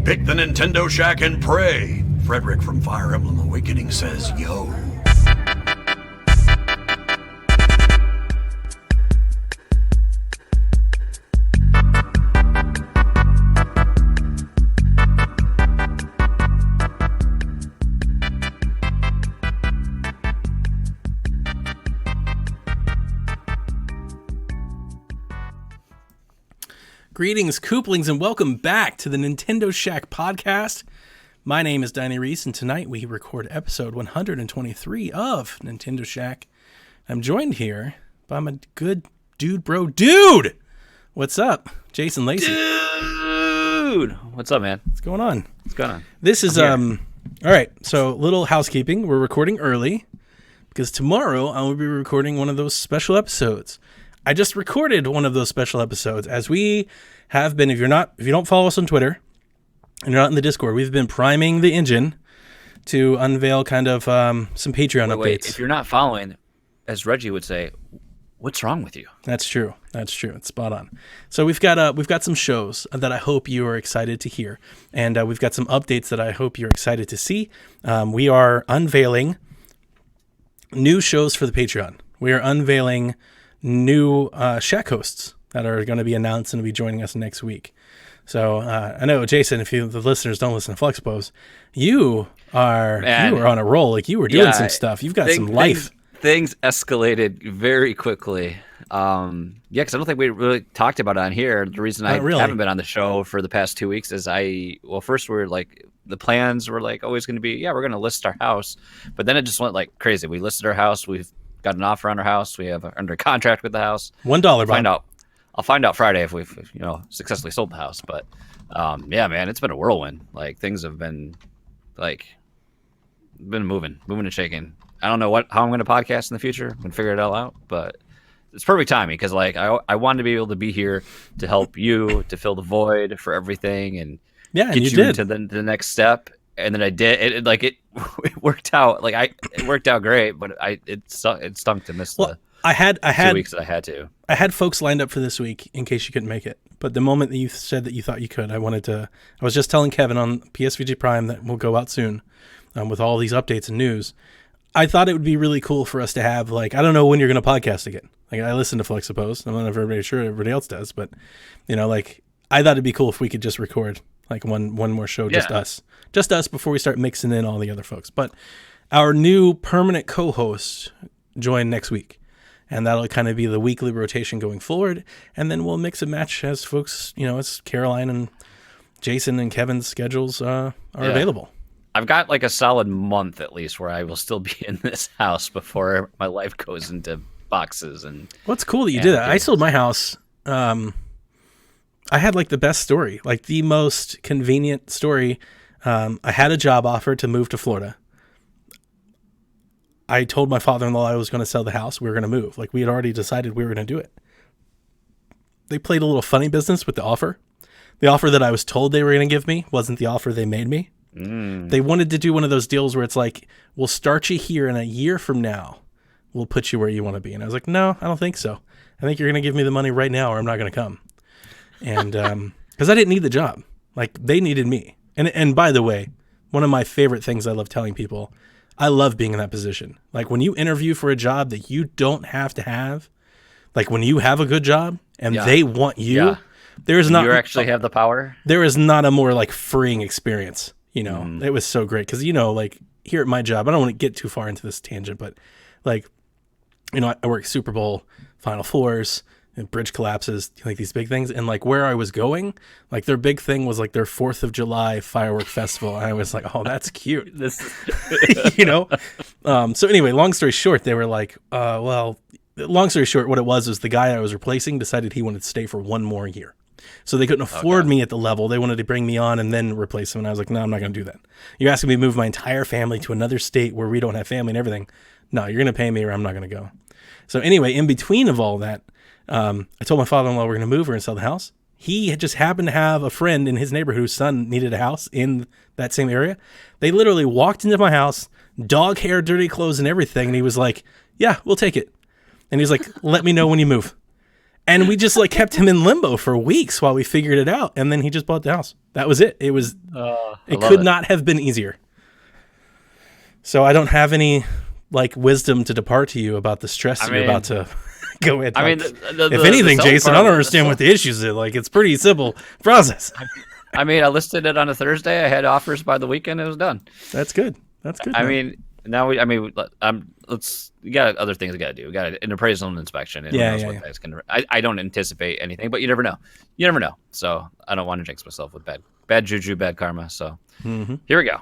Pick the Nintendo Shack and pray. Frederick from Fire Emblem Awakening says, yo. Greetings, Kooplings, and welcome back to the Nintendo Shack podcast. My name is Danny Reese, and tonight we record episode 123 of Nintendo Shack. I'm joined here by my good dude. What's up, Jason Lacey? Dude, what's up, man? What's going on? This is all right. So, little housekeeping. We're recording early because tomorrow I will be recording one of those special episodes. I just recorded one of those special episodes, as we have been. If you don't follow us on Twitter and you're not in the Discord, we've been priming the engine to unveil kind of some Patreon updates. Wait, if you're not following, as Reggie would say, what's wrong with you? That's true. It's spot on. So we've got some shows that I hope you are excited to hear, and we've got some updates that I hope you're excited to see. We are unveiling new shows for the Patreon. We are unveiling new Shack hosts that are going to be announced and will be joining us next week. So I know, Jason, if the listeners don't listen to Flexpos, you are on a roll. Like, you were doing some stuff. You've got some life. Things escalated very quickly. Because I don't think we really talked about it on here. The reason I haven't been on the show for the past 2 weeks is first we're like, the plans were like always going to be, we're going to list our house. But then it just went like crazy. We listed our house. We've got an offer on our house. We have under contract with the house. $1. I'll find out Friday if we've successfully sold the house. But man, it's been a whirlwind. Like, things have been moving and shaking. I don't know how I'm going to podcast in the future. I'm going to figure it all out. But it's perfect timing because I wanted to be able to be here to help you to fill the void for everything and get you into the next step. And then I did it worked out. It worked out great, but it stunk to miss the 2 weeks that I had to. I had folks lined up for this week in case you couldn't make it. But the moment that you said that you thought you could, I was just telling Kevin on PSVG Prime that will go out soon with all these updates and news. I thought it would be really cool for us to have, I don't know when you're going to podcast again. I listen to Flexipose. I'm not very sure everybody else does, but I thought it'd be cool if we could just record one more show, just us before we start mixing in all the other folks. But our new permanent co-host join next week, and that'll kind of be the weekly rotation going forward. And then we'll mix and match as folks, as Caroline and Jason and Kevin's schedules are available. I've got a solid month at least where I will still be in this house before my life goes into boxes. And what's cool that you did that. I sold my house. I had the best story, the most convenient story. I had a job offer to move to Florida. I told my father-in-law I was going to sell the house. We were going to move. We had already decided we were going to do it. They played a little funny business with the offer. The offer that I was told they were going to give me wasn't the offer they made me. They wanted to do one of those deals where it's we'll start you here, and a year from now, we'll put you where you want to be. And I was like, no, I don't think so. I think you're going to give me the money right now or I'm not going to come. And because I didn't need the job. They needed me. And by the way, one of my favorite things I love telling people, I love being in that position. When you interview for a job that you don't have to have, when you have a good job and they want you, there is not. You actually have the power. There is not a more freeing experience. It was so great because, here at my job, I don't want to get too far into this tangent, but I work Super Bowl, Final Fours, and bridge collapses, these big things. And where I was going, their big thing was their 4th of July firework festival. And I was like, oh, that's cute. So anyway, long story short, they were long story short, what it was the guy I was replacing decided he wanted to stay for one more year. So they couldn't afford me at the level. They wanted to bring me on and then replace him. And I was like, no, I'm not going to do that. You're asking me to move my entire family to another state where we don't have family and everything. No, you're going to pay me or I'm not going to go. So anyway, in between of all that, I told my father-in-law we're going to move. We're going to sell the house. He had just happened to have a friend in his neighborhood whose son needed a house in that same area. They literally walked into my house, dog hair, dirty clothes and everything. And he was like, yeah, we'll take it. And he's like, let me know when you move. And we just like kept him in limbo for weeks while we figured it out. And then he just bought the house. That was it. It was, it could not have been easier. So I don't have any like wisdom to depart to you about the stress you're about to go in. I mean, if anything, Jason, I don't understand what the issues are. Like, it's pretty simple process. I mean, I listed it on a Thursday. I had offers by the weekend. It was done. That's good. That's good. I mean, now you got other things you got to do. We got an appraisal and inspection. And that's gonna, I don't anticipate anything, but you never know. You never know. So I don't want to jinx myself with bad juju, bad karma. So here we go.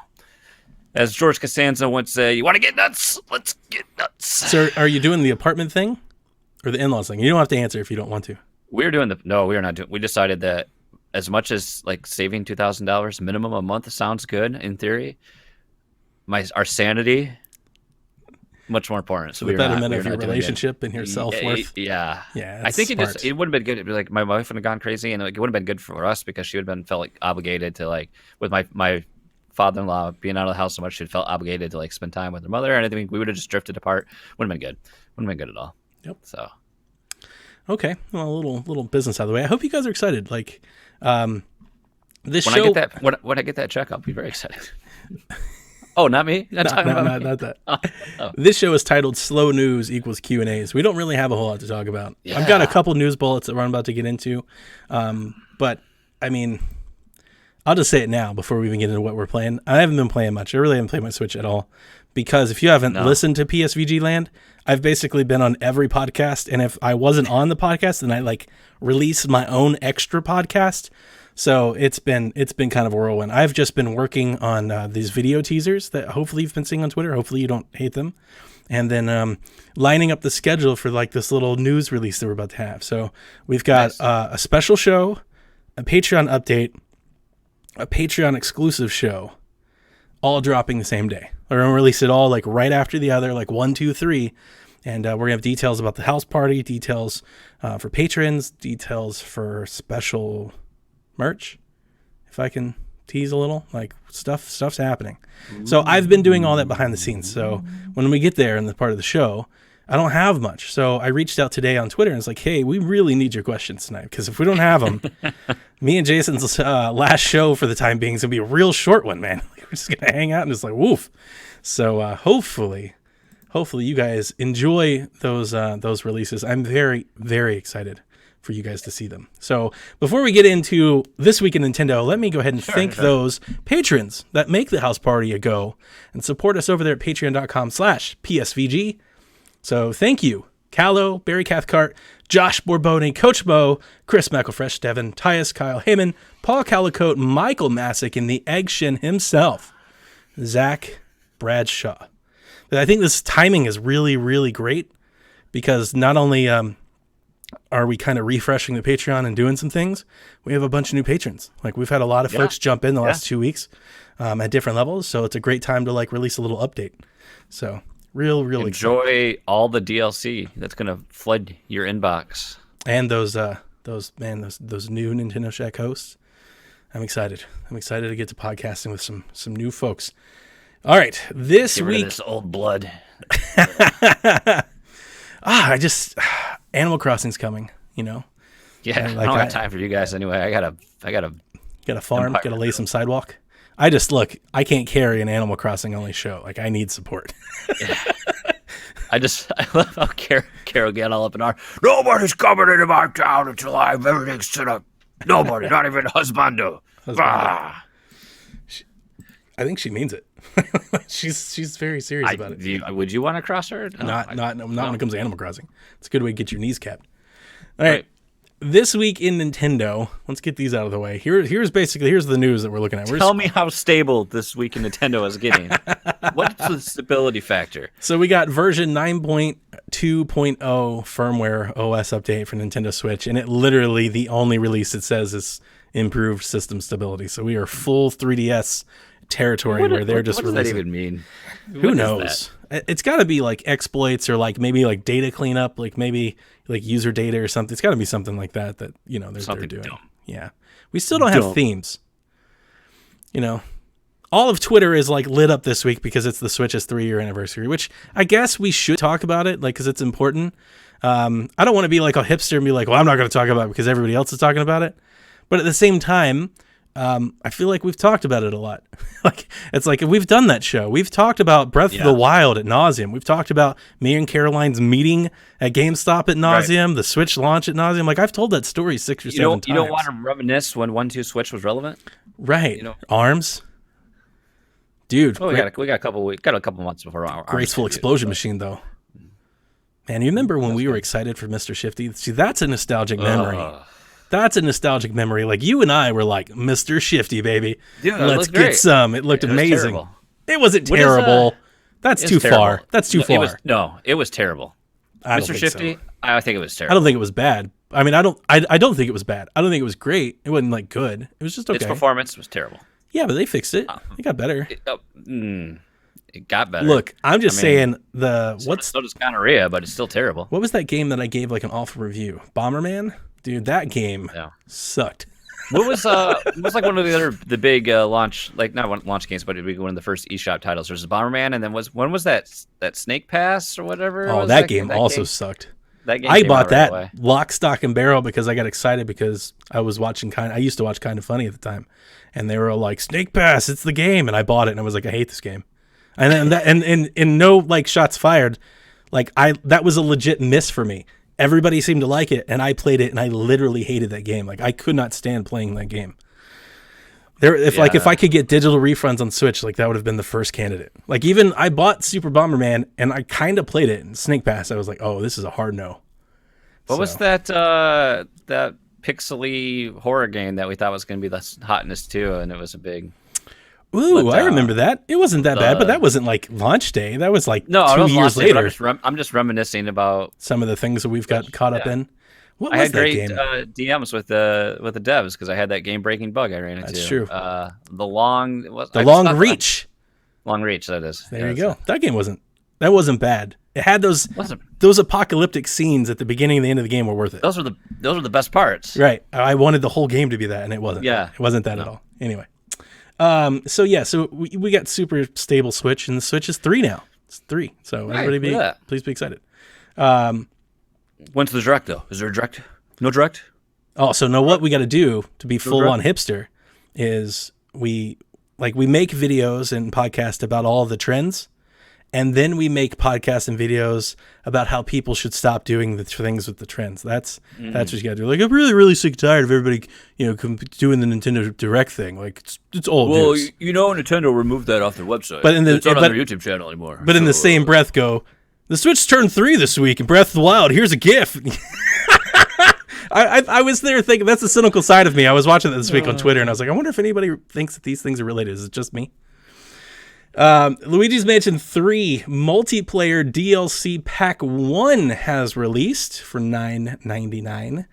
As George Costanza once said, you want to get nuts? Let's get nuts. So are you doing the apartment thing or the in-laws thing? You don't have to answer if you don't want to. We are not doing. We decided that as much as like saving $2,000 minimum a month sounds good in theory, our sanity much more important. So the betterment of your relationship and your self-worth. Yeah. I think it would have been good. Like my wife would have gone crazy, and like it would have been good for us because she would have felt like obligated to like with my father-in-law being out of the house so much, she felt obligated to like spend time with her mother, and I think we would have just drifted apart. Wouldn't have been good. Wouldn't have been good at all. Yep. So. Okay. Well, a little business out of the way. I hope you guys are excited. Like, this when show. When I get that check, I'll be very excited. Oh, not me? Not that. Oh. This show is titled Slow News equals Q&As. We don't really have a whole lot to talk about. Yeah. I've got a couple news bullets that we're about to get into. But, I mean, I'll just say it now before we even get into what we're playing. I haven't been playing much. I really haven't played my Switch at all. Because if you haven't listened to PSVG Land, I've basically been on every podcast. And if I wasn't on the podcast, then I like release my own extra podcast. So it's been kind of a whirlwind. I've just been working on these video teasers that hopefully you've been seeing on Twitter. Hopefully you don't hate them. And then lining up the schedule for like this little news release that we're about to have. So we've got a special show, a Patreon update, a Patreon exclusive show, all dropping the same day. We're going to release it all like right after the other, like 1, 2, 3. And we're going to have details about the house party, details for patrons, details for special merch, if I can tease a little, like stuff's happening. So I've been doing all that behind the scenes. So when we get there in the part of the show, I don't have much. So I reached out today on Twitter and it's like, hey, we really need your questions tonight because if we don't have them, me and Jason's last show for the time being is gonna be a real short one, man. We're just gonna hang out and just like woof. So hopefully you guys enjoy those releases. I'm very, very excited for you guys to see them. So before we get into This Week in Nintendo, let me go ahead and thank those patrons that make the house party a go and support us over there at patreon.com/PSVG. So thank you, Callow, Barry Cathcart, Josh Borboni, Coach Mo, Chris McElfresh, Devin, Tyus, Kyle Heyman, Paul Calicote, Michael Masick, and the Egg Shin himself, Zach Bradshaw. I think this timing is really, really great because not only are we kind of refreshing the Patreon and doing some things, we have a bunch of new patrons. Like we've had a lot of folks jump in the last 2 weeks at different levels. So it's a great time to like release a little update. So real enjoy exciting. All the DLC that's going to flood your inbox. And those new Nintendo Shack hosts. I'm excited to get to podcasting with some new folks. All right, this Get rid week of this old blood. Animal Crossing's coming, you know. Yeah, I don't have time for you guys anyway. I gotta farm, gotta lay some sidewalk. I can't carry an Animal Crossing only show. Like I need support. Yeah. I love how Carol get all up in our nobody's coming into my town until I have everything set up. Nobody, not even husbando. I think she means it. she's very serious about it. Would you want to cross her? No, not when it comes to Animal Crossing. It's a good way to get your knees capped. All right. This week in Nintendo, let's get these out of the way. Here's the news that we're looking at. Tell me how stable this week in Nintendo is getting. What's the stability factor? So we got version 9.2.0 firmware OS update for Nintendo Switch, and it literally the only release it says is improved system stability. So we are full 3DS territory where they're just releasing. What does that even mean? Who knows? It's got to be like exploits or like maybe like data cleanup, like maybe like user data or something. It's got to be something like that you know they're doing. Dumb. Yeah, we still don't have themes. You know, all of Twitter is like lit up this week because it's the Switch's 3-year anniversary, which I guess we should talk about it, like because it's important. I don't want to be like a hipster and be like, well, I'm not going to talk about it because everybody else is talking about it. But at the same time, I feel like we've talked about it a lot. Like it's like we've done that show. We've talked about Breath of the Wild at nauseum. We've talked about me and Caroline's meeting at GameStop at nauseum, the Switch launch at nauseum. Like I've told that story 6 or 7 times. You don't want to reminisce when 1-2 Switch was relevant, right? ARMS, dude. Oh, we got a couple months before ARMS. Graceful Explosion Machine, though. Man, you remember when we were excited for Mr. Shifty? See, that's a nostalgic memory. That's a nostalgic memory. Like you and I were like, Mr. Shifty, baby. Yeah, let's get great. some. It looked amazing. Terrible. It wasn't terrible. That's too far. That's too far. It was terrible. Mr. Shifty, so. I think it was terrible. I don't think it was bad. I mean, I don't think it was bad. I don't think it was great. It wasn't like good. It was just okay. Its performance was terrible. Yeah, but they fixed it. It got better. It got better. Look, I'm just saying so does gonorrhea, but it's still terrible. What was that game that I gave like an awful review? Bomberman? Dude, that game sucked. What was like one of the big launch, like not launch games, but it'd be one of the first eShop titles. There's Bomberman, and then when was that Snake Pass or whatever? Oh, that game also sucked. That game I bought that lock, stock, and barrel because I got excited because I was watching I used to watch Kind of Funny at the time, and they were all like, Snake Pass, it's the game, and I bought it, and I was like, I hate this game, and no like shots fired, like that was a legit miss for me. Everybody seemed to like it, and I played it, and I literally hated that game. Like I could not stand playing that game. If I could get digital refunds on Switch, like that would have been the first candidate. Like even I bought Super Bomberman, and I kind of played it in Snake Pass. I was like, oh, this is a hard no. What was that pixely horror game that we thought was going to be the hotness too, and it was a big. Ooh, I remember that. It wasn't that bad, but that wasn't like launch day. That was like 2 years later. I'm just reminiscing about some of the things that we've got caught up in. What I was had that great game? DMs with the devs because I had that game breaking bug I ran into. That's true. The long reach. Long reach. That is. There you go. That game wasn't bad. It had those apocalyptic scenes at the beginning and the end of the game were worth it. Those were the best parts. Right. I wanted the whole game to be that, and it wasn't. Yeah. It wasn't that at all. Anyway. So we got super stable Switch, and the Switch is 3 now. It's 3. So everybody please be excited. When's the direct though? Is there a direct? No direct? Oh, so what we got to do to be full on hipster is we make videos and podcasts about all the trends, and then we make podcasts and videos about how people should stop doing the things with the trends. That's what you got to do. Like I'm really, really sick and tired of everybody, doing the Nintendo Direct thing. Like it's old news. Nintendo removed that off their website. But it's not on their YouTube channel anymore. But in the same breath, the Switch turned 3 this week in Breath of the Wild. Here's a GIF. I was there thinking that's the cynical side of me. I was watching that this week on Twitter, and I was like, I wonder if anybody thinks that these things are related. Is it just me? Luigi's Mansion 3 multiplayer DLC Pack 1 has released for $9.99.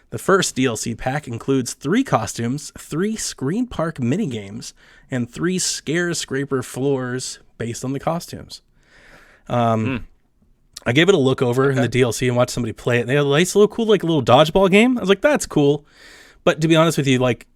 The first DLC pack includes 3 costumes, 3 Screen Park minigames, and 3 Scare Scraper floors based on the costumes. I gave it a look over in the DLC and watched somebody play it. They had a nice little cool, like a little dodgeball game. I was like, that's cool. But to be honest with you, like,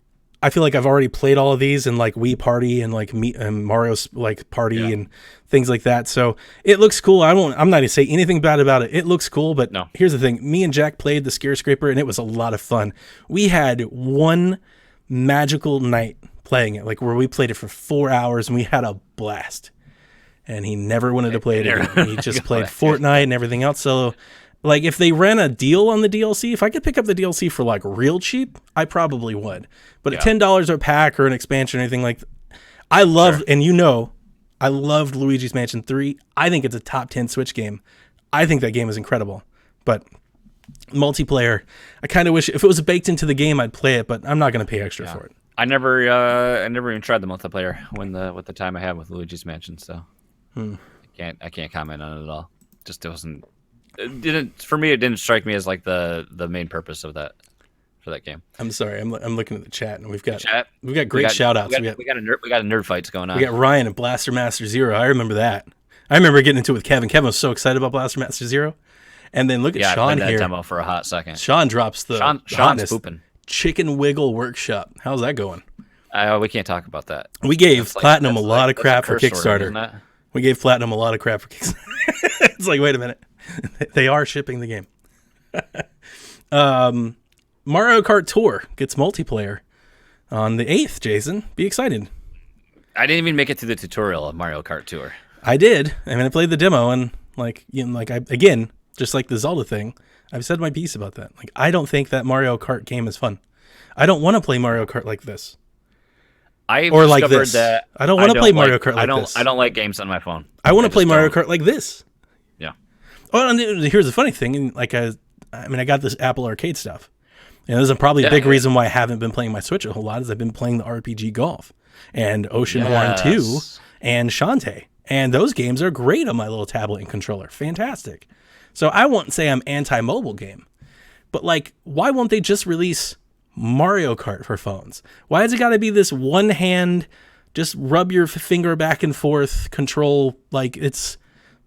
I feel like I've already played all of these and like Wii Party and like Mario's like Party and things like that. So it looks cool. I'm not going to say anything bad about it. It looks cool, but here's the thing. Me and Jack played the Scare Scraper and it was a lot of fun. We had one magical night playing it, like where we played it for 4 hours and we had a blast. And he never wanted to play it again. He just played Fortnite and everything else. So, like, if they ran a deal on the DLC, if I could pick up the DLC for, like, real cheap, I probably would. But at $10 a pack or an expansion or anything like that, I loved, and I loved Luigi's Mansion 3. I think it's a top 10 Switch game. I think that game is incredible. But multiplayer, I kind of wish, if it was baked into the game, I'd play it, but I'm not going to pay extra for it. I never even tried the multiplayer with the time I had with Luigi's Mansion, so... I can't comment on it at all. Just it didn't strike me as like the main purpose of that for that game. I'm sorry, I'm looking at the chat and we've got great shout outs. We got a nerd fights going on. We got Ryan at Blaster Master Zero. I remember that. I remember getting into it with Kevin. Kevin was so excited about Blaster Master Zero. And then look at Sean I played here. that demo for a hot second. Sean drops Sean's pooping. Chicken Wiggle Workshop. How's that going? We can't talk about that. We gave Platinum a lot of crap for Kickstarter. We gave Platinum a lot of crap for Kickstarter. It's like, wait a minute. They are shipping the game. Mario Kart Tour gets multiplayer on the 8th, Jason. Be excited. I didn't even make it through the tutorial of Mario Kart Tour. I did. I mean, I played the demo, and again, just like the Zelda thing, I've said my piece about that. Like, I don't think that Mario Kart game is fun. I don't want to play Mario Kart like this. I Or like discovered this. that I don't want to play Mario Kart like this. I don't like games on my phone. I want to play just Mario don't. Kart like this. Yeah. Oh, and here's the funny thing. And I got this Apple Arcade stuff. And this is probably a big reason why I haven't been playing my Switch a whole lot is I've been playing the RPG Golf and Oceanhorn 2 and Shantae. And those games are great on my little tablet and controller. Fantastic. So I won't say I'm anti-mobile game. But, like, why won't they just release Mario Kart for phones? Why has it got to be this one hand, just rub your finger back and forth control? Like, it's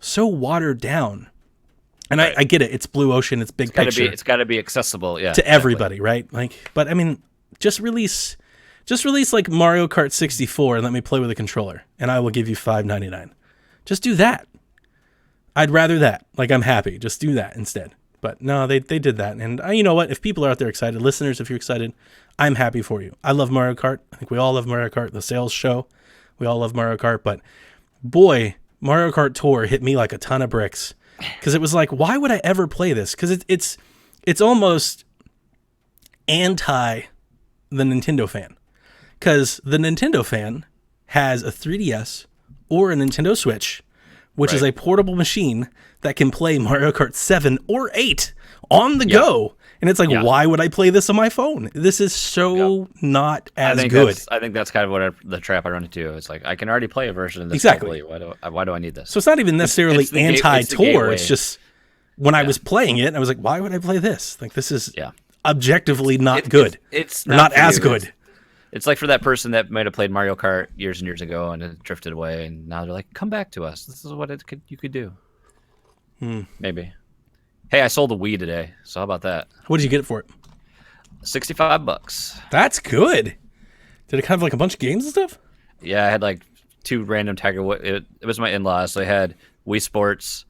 so watered down. And right. I get it. It's Blue Ocean. It's big picture. It's got to be accessible, to everybody, right? Like, but I mean, just release like Mario Kart 64 and let me play with a controller, and I will give you $5.99. Just do that. I'd rather that. Like, I'm happy. Just do that instead. But no, they did that, and you know what? If people are out there excited, listeners, if you're excited, I'm happy for you. I love Mario Kart. I think we all love Mario Kart. The sales show, we all love Mario Kart. But boy, Mario Kart Tour hit me like a ton of bricks. Because it was like, why would I ever play this? Because it's almost anti the Nintendo fan. Because the Nintendo fan has a 3DS or a Nintendo Switch, which is a portable machine that can play Mario Kart 7 or 8 on the go. And it's like, why would I play this on my phone? This is so not as good. I think that's kind of the trap I run into. It's like, I can already play a version of this. Exactly. Why do I need this? So it's not even necessarily anti-tour. It's just when I was playing it, I was like, why would I play this? Like, this is objectively not good. It's not as good. It's like for that person that might have played Mario Kart years and years ago and it drifted away, and now they're like, come back to us. This is what you could do. Maybe. Hey, I sold a Wii today, so how about that? What did you get it for it? $65. That's good. Did it have like a bunch of games and stuff? Yeah, I had like 2 random Tiger Woods. It was my in-laws, so I had Wii Sports,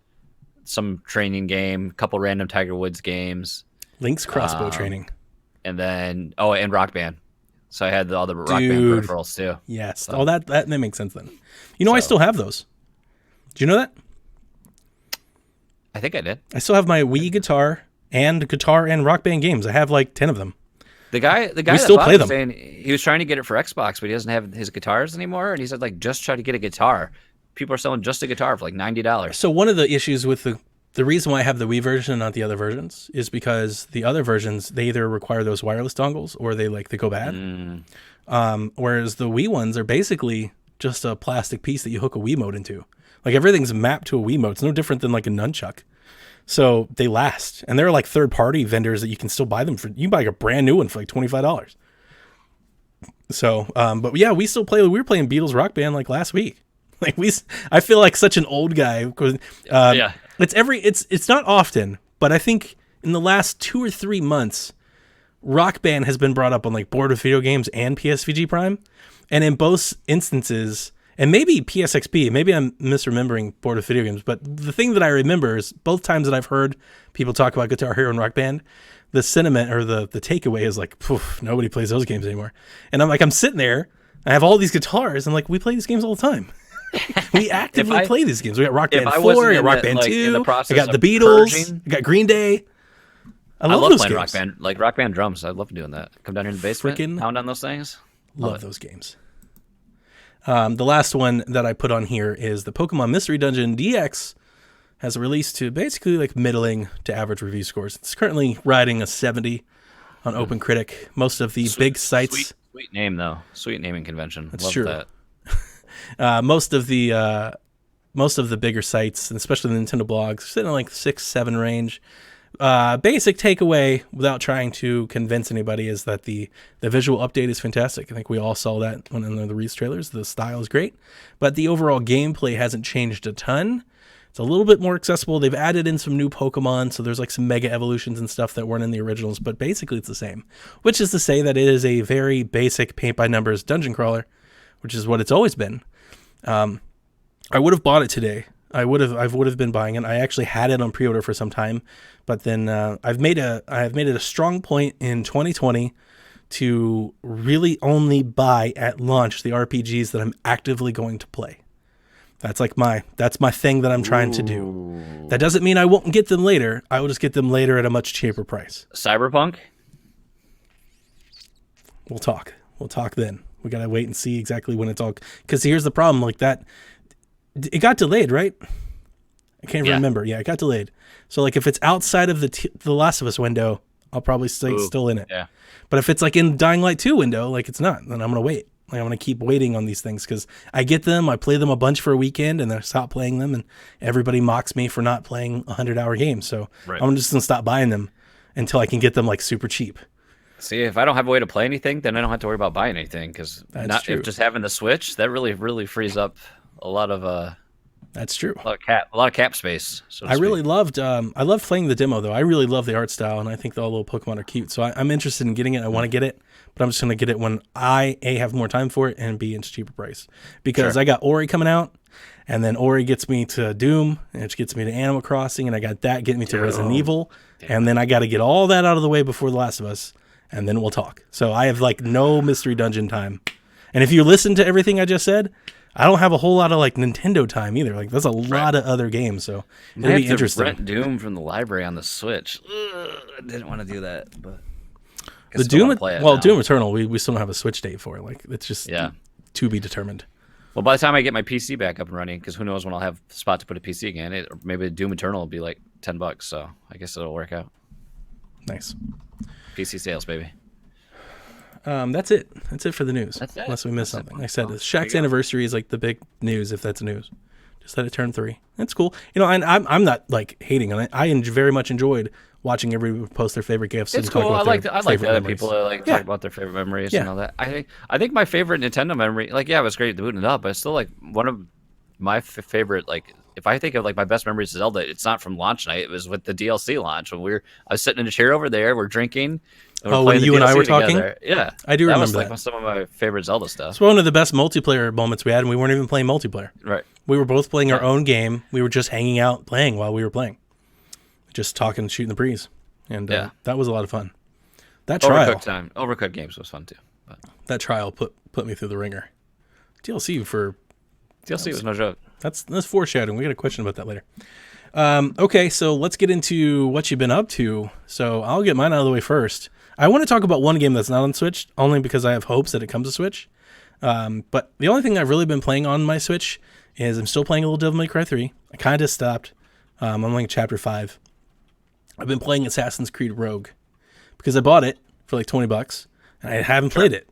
some training game, a couple random Tiger Woods games. Link's crossbow training. And then, and Rock Band. So I had all the Rock Band peripherals too. Yes. So. Oh, that makes sense then. You know, I still have those. Do you know that? I think I did. I still have my Wii guitar and Rock Band games. I have like 10 of them. The guy we still play them. Saying he was trying to get it for Xbox, but he doesn't have his guitars anymore. And he said, like, just try to get a guitar. People are selling just a guitar for like $90. So one of the issues with the reason why I have the Wii version and not the other versions is because the other versions, they either require those wireless dongles or they go bad. Whereas the Wii ones are basically just a plastic piece that you hook a Wiimote into. Like, everything's mapped to a Wiimote. It's no different than like a nunchuck. So they last. And there are like third-party vendors that you can still buy them for. You can buy a brand new one for like $25. So, but yeah, we were playing Beatles Rock Band like last week. Like, I feel like such an old guy. It's not often, but I think in the last 2 or 3 months, Rock Band has been brought up on like Board of Video Games and PSVG Prime. And in both instances, and maybe PSXP, maybe I'm misremembering Board of Video Games, but the thing that I remember is both times that I've heard people talk about Guitar Hero and Rock Band, the sentiment or the takeaway is like, nobody plays those games anymore. And I'm sitting there, I have all these guitars, and like, we play these games all the time. We actively play these games. We got Rock Band 4, I got Rock Band 2, I got the Beatles, I got Green Day. I love those playing games. Rock Band, like Rock Band drums. I love doing that. Come down here in the basement, pound on those things. Love those games. The last one that I put on here is the Pokemon Mystery Dungeon DX has released to basically like middling to average review scores. It's currently riding a 70 on OpenCritic. Most of the big sites. Sweet name though. Sweet naming convention. That's love true. That. Most of the bigger sites, and especially the Nintendo blogs, sitting in like 6-7 range. Basic takeaway, without trying to convince anybody, is that the visual update is fantastic. I think we all saw that when in the release trailers. The style is great, but the overall gameplay hasn't changed a ton. It's a little bit more accessible. They've added in some new Pokemon, so there's like some mega evolutions and stuff that weren't in the originals, but basically it's the same, which is to say that it is a very basic paint-by-numbers dungeon crawler, which is what it's always been. I would have bought it today, I would have been buying it. I actually had it on pre-order for some time, but then I've made it a strong point in 2020 to really only buy at launch the RPGs that I'm actively going to play. That's my thing that I'm trying to do. That doesn't mean I won't get them later. I will just get them later at a much cheaper price. Cyberpunk? We'll talk then. We got to wait and see exactly when it's all, because here's the problem, like that, it got delayed, right? I can't remember. Yeah, it got delayed. So like if it's outside of the Last of Us window, I'll probably stay still in it. Yeah. But if it's like in Dying Light 2 window, like it's not, then I'm going to wait. Like I'm going to keep waiting on these things because I get them, I play them a bunch for a weekend and then I stop playing them and everybody mocks me for not playing 100-hour games. So I'm just going to stop buying them until I can get them like super cheap. See, if I don't have a way to play anything, then I don't have to worry about buying anything because if just having the Switch, that really frees up a lot of that's true. A lot of cap space. So to I speak. really loved playing the demo though. I really love the art style and I think all the little Pokemon are cute. So I'm interested in getting it. I want to get it, but I'm just going to get it when I have more time for it and B, it's cheaper price because I got Ori coming out and then Ori gets me to Doom and it gets me to Animal Crossing and I got that getting me to Resident Evil and then I got to get all that out of the way before The Last of Us and then we'll talk. So I have like no Mystery Dungeon time. And if you listen to everything I just said, I don't have a whole lot of like Nintendo time either. Like there's a lot of other games, so it'll be interesting. Rent Doom from the library on the Switch. I didn't want to do that, but the Doom. Doom Eternal, we still don't have a Switch date for. Like it's just to be determined. Well, by the time I get my PC back up and running, because who knows when I'll have a spot to put a PC again? Or maybe Doom Eternal will be like $10. So I guess it'll work out. Nice. PC sales, baby. That's it. That's it for the news. Unless we missed something. Like I said, Shaq's anniversary is like the big news, if that's news. Just that it turned 3. That's cool. You know, and I'm not like hating on it. I very much enjoyed watching everybody post their favorite gifts. It's and cool. Talk about I like the other memories. people that like talk about their favorite memories and all that. I think my favorite Nintendo memory, like it was great booting it up, but it's still like one of my favorite, like if I think of like my best memories of Zelda, it's not from launch night. It was with the DLC launch when I was sitting in a chair over there, we're drinking. When you and I were talking? Yeah. I do remember that. Was like some of my favorite Zelda stuff. It's one of the best multiplayer moments we had, and we weren't even playing multiplayer. Right. We were both playing our own game. We were just hanging out playing while we were playing. Just talking, shooting the breeze. And that was a lot of fun. That trial. Overcooked games was fun too. But. That trial put me through the ringer. DLC was no joke. That's foreshadowing. We got a question about that later. Okay, so let's get into what you've been up to. So I'll get mine out of the way first. I want to talk about one game that's not on Switch, only because I have hopes that it comes to Switch. But the only thing I've really been playing on my Switch is I'm still playing a little Devil May Cry 3. I kind of stopped. I'm like chapter 5. I've been playing Assassin's Creed Rogue because I bought it for like $20 and I haven't played it.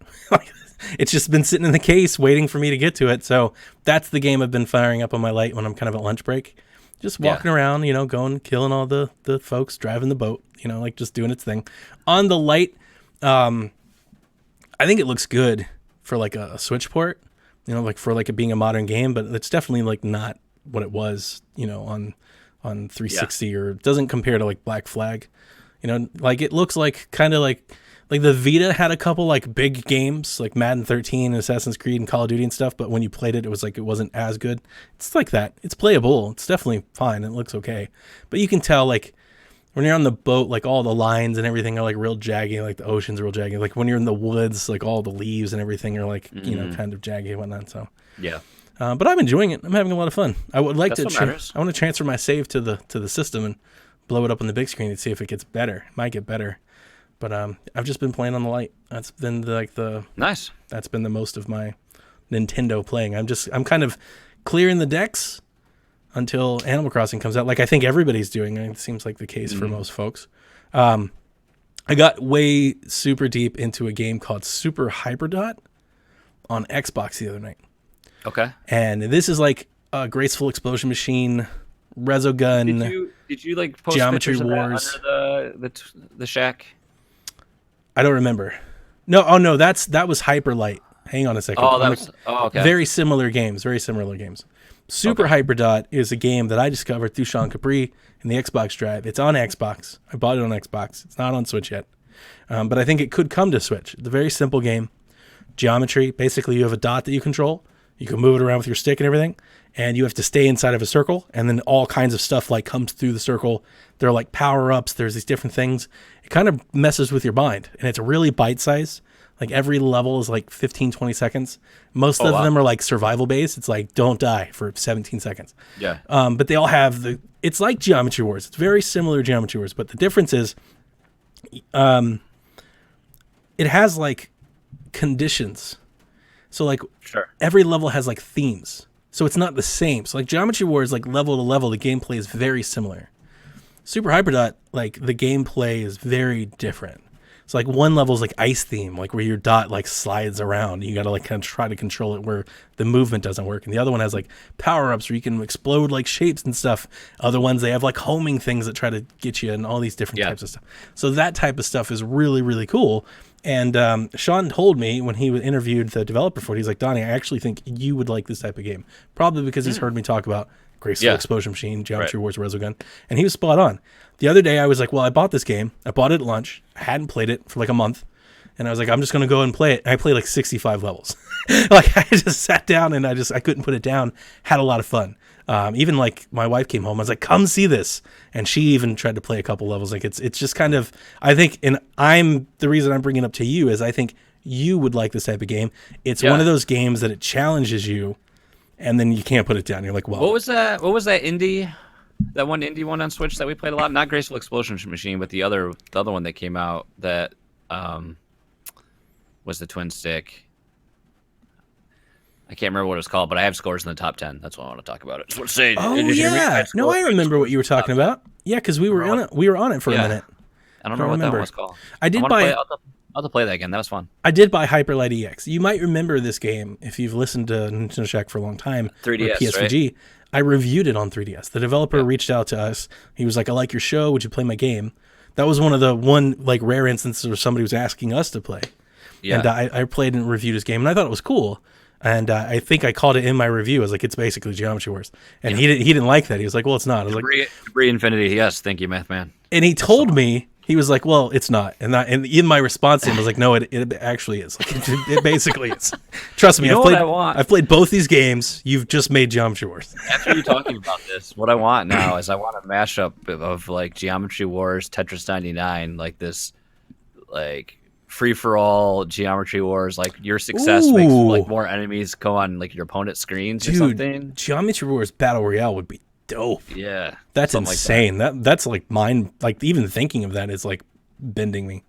It's just been sitting in the case waiting for me to get to it. So that's the game I've been firing up on my light when I'm kind of at lunch break. Just walking around, going, killing all the folks, driving the boat, like just doing its thing. On the light, I think it looks good for like a Switch port, like for like it being a modern game, but it's definitely like not what it was, on 360 or it doesn't compare to like Black Flag. Like it looks like kind of like the Vita had a couple like big games like Madden 13 and Assassin's Creed and Call of Duty and stuff, but when you played it, it was like it wasn't as good. It's like that. It's playable. It's definitely fine. It looks okay. But you can tell like when you're on the boat, like all the lines and everything are like real jaggy, like the ocean's real jaggy. Like when you're in the woods, like all the leaves and everything are like, kind of jaggy and whatnot. So yeah. But I'm enjoying it. I'm having a lot of fun. I would like I want to transfer my save to the system and blow it up on the big screen and see if it gets better. It might get better. But I've just been playing on the light. That's been nice. That's been the most of my Nintendo playing. I'm kind of clearing the decks until Animal Crossing comes out. Like I think everybody's doing. It seems like the case for most folks. I got way super deep into a game called Super Hyperdot on Xbox the other night. Okay. And this is like a Graceful Explosion Machine, Resogun. Did you like post Geometry pictures Wars of that under the shack? I don't remember. No, that was Hyperlight. Hang on a second. Okay. Very similar games. Super Hyperdot is a game that I discovered through Sean Capri in the Xbox Drive. It's on Xbox. I bought it on Xbox. It's not on Switch yet. But I think it could come to Switch. It's a very simple game. Geometry. Basically, you have a dot that you control. You can move it around with your stick and everything. and you have to stay inside of a circle, and then all kinds of stuff like comes through the circle. There are like power-ups, there's these different things. It kind of messes with your mind, and it's really bite-sized. Like every level is like 15, 20 seconds. Most of them are like survival based. It's like don't die for 17 seconds. Yeah. But they all have it's like Geometry Wars. It's very similar to Geometry Wars, but the difference is it has like conditions. So like every level has like themes. So it's not the same. So like Geometry Wars, like level to level, the gameplay is very similar. Super Hyperdot, like the gameplay is very different. So like one level is like ice theme, like where your dot like slides around. You got to like kind of try to control it where the movement doesn't work. And the other one has like power ups where you can explode like shapes and stuff. Other ones, they have like homing things that try to get you and all these different types of stuff. So that type of stuff is really, really cool. And Sean told me when he interviewed the developer for it, he's like, Donnie, I actually think you would like this type of game. Probably because he's heard me talk about Graceful Explosion Machine, Geometry Wars, Resogun. And he was spot on. The other day I was like, well, I bought this game. I bought it at lunch. I hadn't played it for like a month. And I was like, I'm just going to go and play it. And I played like 65 levels. Like I just sat down and I couldn't put it down. Had a lot of fun. Even like my wife came home. I was like, come see this. And she even tried to play a couple levels. Like it's just kind of, I think, and the reason I'm bringing it up to you is I think you would like this type of game. It's one of those games that it challenges you and then you can't put it down. You're like, well, what was that indie? That one indie one on Switch that we played a lot? Not Graceful Explosion Machine, but the other one that came out that was the twin stick. I can't remember what it was called, but I have scores in the top 10. That's what I want to talk about. I just want to say. Oh yeah, no, I remember what you were talking about. Yeah, because we were on it. We were on it for a minute. I don't know what that one was called. I did buy. I'll have to play that again. That was fun. I did buy Hyper Light EX. You might remember this game if you've listened to Nintendo Shack for a long time. 3DS, PSVG. right? I reviewed it on 3DS. The developer reached out to us. He was like, I like your show. Would you play my game? That was one of the like rare instances where somebody was asking us to play. Yeah. And I played and reviewed his game, and I thought it was cool. And I think I called it in my review. I was like, it's basically Geometry Wars. And he didn't like that. He was like, well, it's not. I was like, Debris Infinity. Yes, thank you, Math Man. And he told me, he was like, well, it's not. And in my response to him, I was like, no, it actually is. Like, it basically is. Trust me, I've played both these games. You've just made Geometry Wars. After you talking about this, what I want now is I want a mashup of like Geometry Wars, Tetris 99, like this, like free-for-all Geometry Wars, like your success makes like more enemies go on like your opponent's screens or something. Geometry Wars Battle Royale would be dope. Yeah, that's insane. Like that's like mine. Like even thinking of that is like bending me.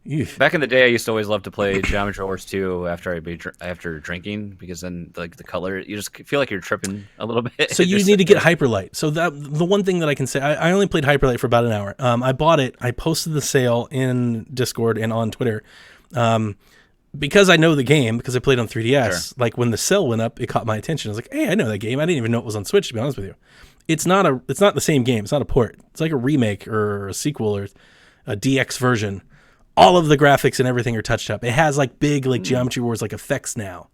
Eesh. Back in the day, I used to always love to play Geometry Wars 2 after drinking, because then like the color, you just feel like you're tripping a little bit. So you need to get Hyperlight. So that the one thing that I can say, I only played Hyperlight for about an hour. I bought it. I posted the sale in Discord and on Twitter. Because I know the game, because I played on 3DS, like when the sale went up, it caught my attention. I was like, hey, I know that game. I didn't even know it was on Switch, to be honest with you. It's not the same game. It's not a port. It's like a remake or a sequel or a DX version. All of the graphics and everything are touched up. It has like big like Geometry Wars like effects now.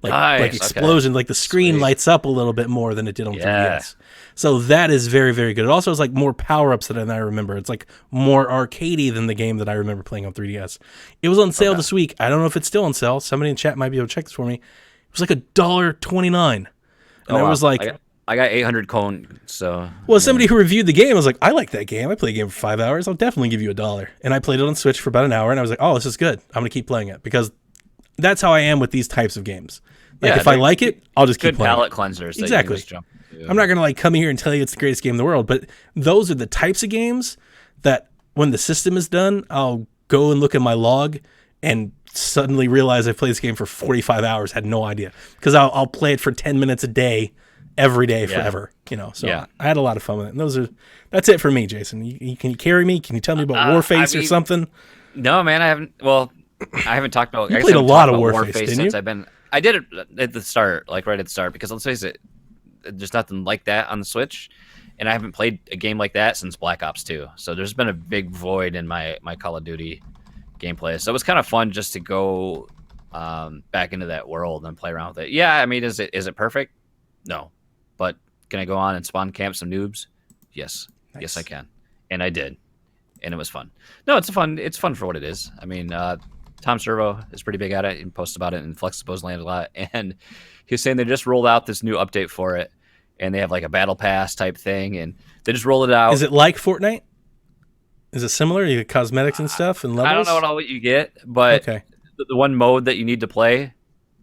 Like explosion, like the screen lights up a little bit more than it did on 3DS. So that is very, very good. It also has like more power-ups than I remember. It's like more arcadey than the game that I remember playing on 3DS. It was on sale this week. I don't know if it's still on sale. Somebody in chat might be able to check this for me. It was like $1.29. And I was like, I got 800 cone, so... Well, somebody who reviewed the game was like, I like that game. I played the game for 5 hours. I'll definitely give you $1. And I played it on Switch for about an hour, and I was like, oh, this is good. I'm going to keep playing it, because that's how I am with these types of games. Like, if I like it, I'll just keep playing it. Good palate cleansers. Exactly. I'm not going to like come here and tell you it's the greatest game in the world, but those are the types of games that when the system is done, I'll go and look at my log and suddenly realize I played this game for 45 hours, had no idea. Because I'll play it for 10 minutes a day, every day forever, so I had a lot of fun with it. And that's it for me, Jason. Can you carry me? Can you tell me about Warface or something? No, man, I haven't talked about. You played a lot of Warface, didn't you? Since I did it at the start, like right at the start, because let's face it, there's nothing like that on the Switch, and I haven't played a game like that since Black Ops 2. So there's been a big void in my Call of Duty gameplay. So it was kind of fun just to go back into that world and play around with it. Yeah, I mean, is it perfect? No. But can I go on and spawn camp some noobs? Yes. Nice. Yes, I can. And I did. And it was fun. No, it's fun for what it is. I mean, Tom Servo is pretty big at it and posts about it, and Flexibles Land a lot. And he was saying they just rolled out this new update for it. and they have like a battle pass type thing, and they just roll it out. Is it like Fortnite? Is it similar? You get cosmetics and stuff and levels? I don't know what you get, but Okay. the one mode that you need to play,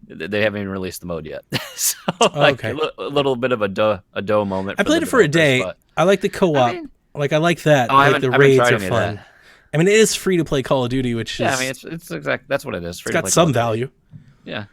they haven't even released the mode yet. So like okay. a little bit of a dough moment. I played it for a day. But, I like the co-op. I mean- I like that. Oh, I like the haven't raids tried are any of fun. that. I mean, it is free to play Call of Duty, which Yeah, is I mean it's exact. That's what it is. it's got some value. Yeah.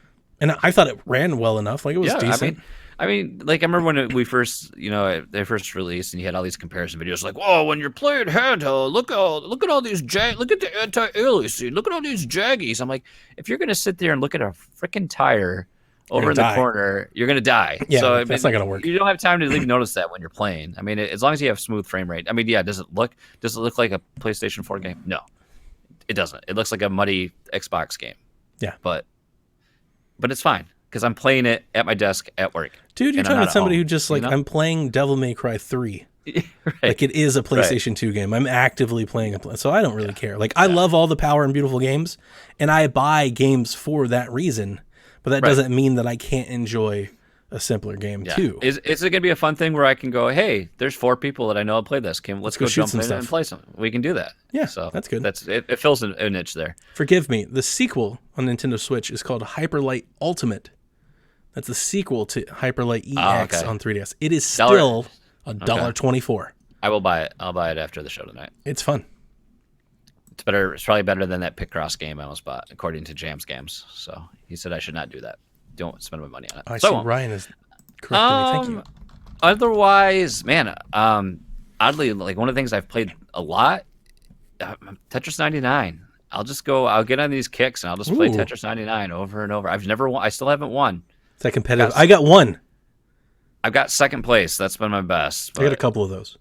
And I thought it ran well enough. Like it was Yeah, decent. I mean, like I remember when we first, they first released, and you had all these comparison videos, like, "Oh, when you're playing handheld, look at all these look at the anti-aliasing, look at all these jaggies." I'm like, if you're gonna sit there and look at a freaking tire over in the corner, you're gonna die. Yeah, so that's not gonna work. You don't have time to even notice that when you're playing. I mean, as long as you have smooth frame rate. I mean, yeah, does it look like a PlayStation 4 game? No, it doesn't. It looks like a muddy Xbox game. Yeah, but it's fine. Because I'm playing it at my desk at work. Dude, you're talking about somebody who just like, I'm playing Devil May Cry 3. Right. Like it is a PlayStation 2 game. I'm actively playing so I don't really care. Like I love all the power and beautiful games, and I buy games for that reason, but that doesn't mean that I can't enjoy a simpler game too. Is it going to be a fun thing where I can go, hey, there's 4 people that I know have played this. Let's go jump in and play some. We can do that. Yeah, so that's good. It fills a niche there. Forgive me. The sequel on Nintendo Switch is called Hyperlight Ultimate. That's the sequel to Hyperlight EX on 3DS. It is still $1.24. I will buy it. I'll buy it after the show tonight. It's fun. It's better. It's probably better than that Picross game I almost bought, according to Jams Games. So he said I should not do that. Don't spend my money on it. I see Ryan is correcting me. Thank you. Otherwise, man, oddly, like one of the things I've played a lot, Tetris 99. I'll get on these kicks and I'll just play Tetris 99 over and over. I've never won. I still haven't won. Is that competitive? I got one. I've got second place. That's been my best. I got a couple of those.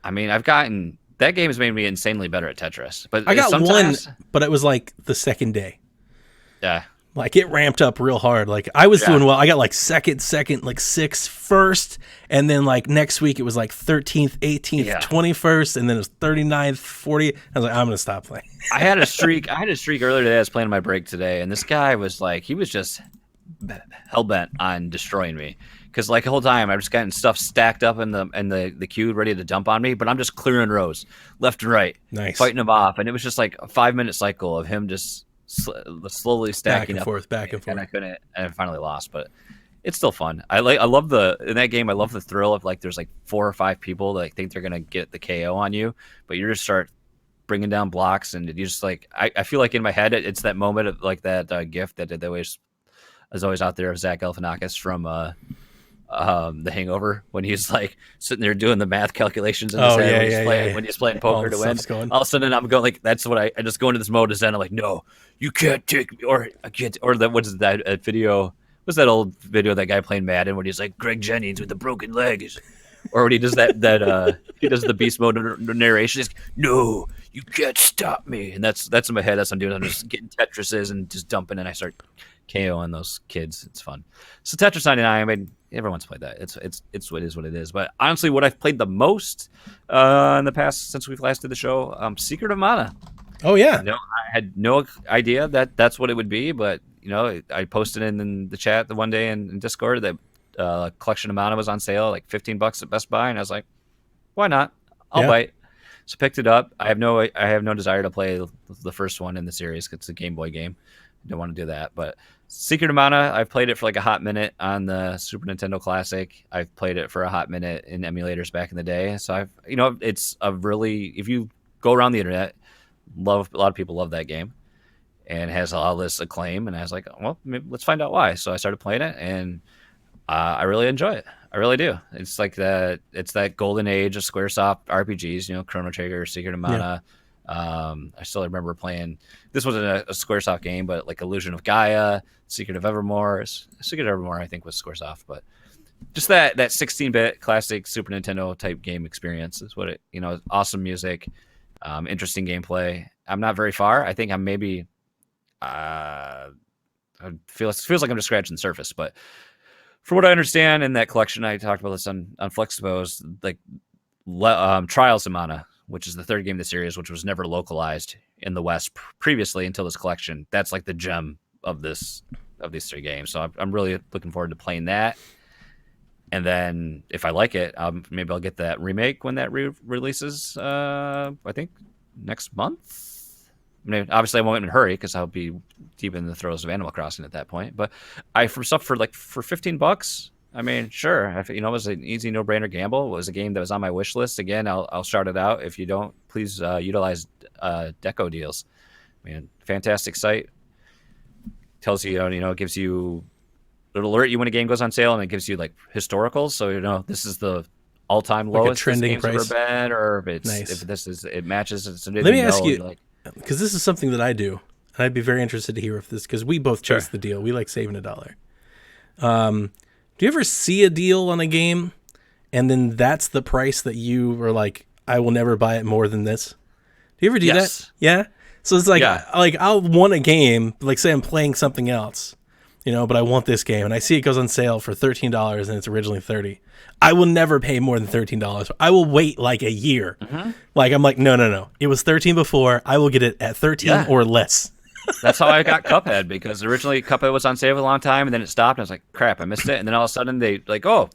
I mean, that game has made me insanely better at Tetris. But I got one, but it was like the second day. Yeah. Like it ramped up real hard. Like I was doing well. I got like second, like 6th, first, and then like next week it was like 13th, 18th, 21st, and then it was 39th, 40th. I was like, I'm gonna stop playing. I had a streak earlier today. I was playing my break today, and this guy was like, he was just hell bent on destroying me. Because like the whole time I've just gotten stuff stacked up in the queue ready to dump on me, but I'm just clearing rows left and right, fighting them off, and it was just like a 5-minute cycle of him just slowly stacking back and forth, and I couldn't, and I finally lost. But it's still fun. in that game I love the thrill of like there's like 4 or 5 people that think they're gonna get the KO on you, but you just start bringing down blocks, and you just like I feel like in my head it's that moment of like that gift that is always out there of Zach Galifianakis from The Hangover, when he's like sitting there doing the math calculations in his head when he's playing poker to win. All of a sudden I'm going like, that's what I just go into this mode is then I'm like, no, you can't take me, or I can't, or that, what is that video? What's that old video of that guy playing Madden when he's like Greg Jennings with the broken leg, or when he does that he does the beast mode narration. He's like, no, you can't stop me, and that's in my head. That's what I'm doing. I'm just getting Tetrises and just dumping, and I start KOing those kids. It's fun. So Tetris 99. I mean, everyone's played that. It's what it is. But honestly, what I've played the most in the past since we've last did the show, Secret of Mana. Oh yeah. I had no idea that that's what it would be, but I posted in the chat the one day in Discord that Collection of Mana was on sale, like $15 at Best Buy, and I was like, why not? I'll bite. So picked it up. I have no desire to play the first one in the series. It's a Game Boy game. I don't want to do that, but Secret of Mana, I've played it for like a hot minute on the Super Nintendo Classic. I've played it for a hot minute in emulators back in the day. So it's a really, if you go around the internet, a lot of people love that game, and has all this acclaim. And I was like, well, maybe let's find out why. So I started playing it, and I really enjoy it. I really do. It's like that. It's that golden age of SquareSoft RPGs. Chrono Trigger, Secret of Mana. Yeah. I still remember playing. This wasn't a SquareSoft game, but like Illusion of Gaia, Secret of Evermore. Secret of Evermore, I think, was SquareSoft, but just that 16-bit classic Super Nintendo type game experience is what it. Awesome music, interesting gameplay. I'm not very far. I think I'm maybe. It feels like I'm just scratching the surface, but from what I understand in that collection, I talked about this on Flexibos, like Trials of Mana, which is the third game of the series, which was never localized in the West previously until this collection. That's like the gem of these 3 games. So I'm really looking forward to playing that. And then if I like it, maybe I'll get that remake when that releases. I think next month. I mean, obviously I won't in a hurry because I'll be deep in the throes of Animal Crossing at that point. But for $15. I mean, sure. It was an easy no-brainer gamble. It was a game that was on my wish list. Again, I'll start it out. If you don't, please utilize Deco deals. I mean, fantastic site. Tells you, it gives you. It'll alert you when a game goes on sale, and it gives you like historicals. So this is the all-time Like a lowest trending this game's price. ever been, or if it's Nice. it matches. Let me ask you, because this is something that I do, and I'd be very interested to hear if this, because we both chase the deal. We like saving $1. Do you ever see a deal on a game, and then that's the price that you are like, I will never buy it more than this? Do you ever do that? Yeah. So it's like, I'll want a game, like say I'm playing something else, but I want this game, and I see it goes on sale for $13 and it's originally $30. I will never pay more than $13. I will wait like a year. Mm-hmm. Like I'm like, no. It was $13 before. I will get it at $13 or less. That's how I got Cuphead, because originally Cuphead was on sale for a long time, and then it stopped, and I was like, crap, I missed it. And then all of a sudden they like, oh,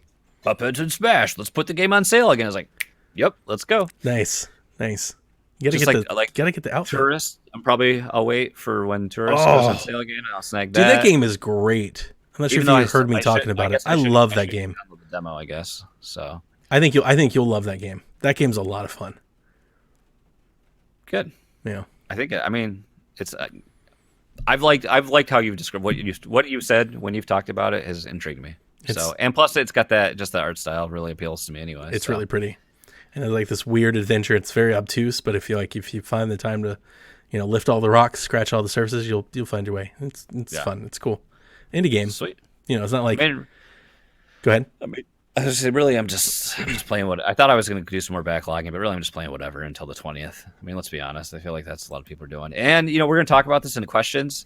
Cuphead's in Smash. Let's put the game on sale again. I was like, yep, let's go. Nice. You gotta Just gotta get the outfit. Tourist, I'll wait for when Tourist goes on sale again, and I'll snag that. Dude, that game is great. I'm not sure if you heard me talking about it. I love that game. Download the demo, I guess. So I think you'll love that game. That game's a lot of fun. good. Yeah. I think. I mean, it's. I've liked how you've described what you said when you've talked about it has intrigued me. And plus it's got the art style really appeals to me anyway. It's really pretty, and it's like this weird adventure. It's very obtuse, but if you find the time to, lift all the rocks, scratch all the surfaces, you'll find your way. It's fun. It's cool. Indie game. Sweet. It's not like. Go ahead. I was really, I'm just playing what I thought I was going to do some more backlogging, but really I'm just playing whatever until the 20th. I mean, let's be honest. I feel like that's a lot of people are doing. And, we're going to talk about this in the questions.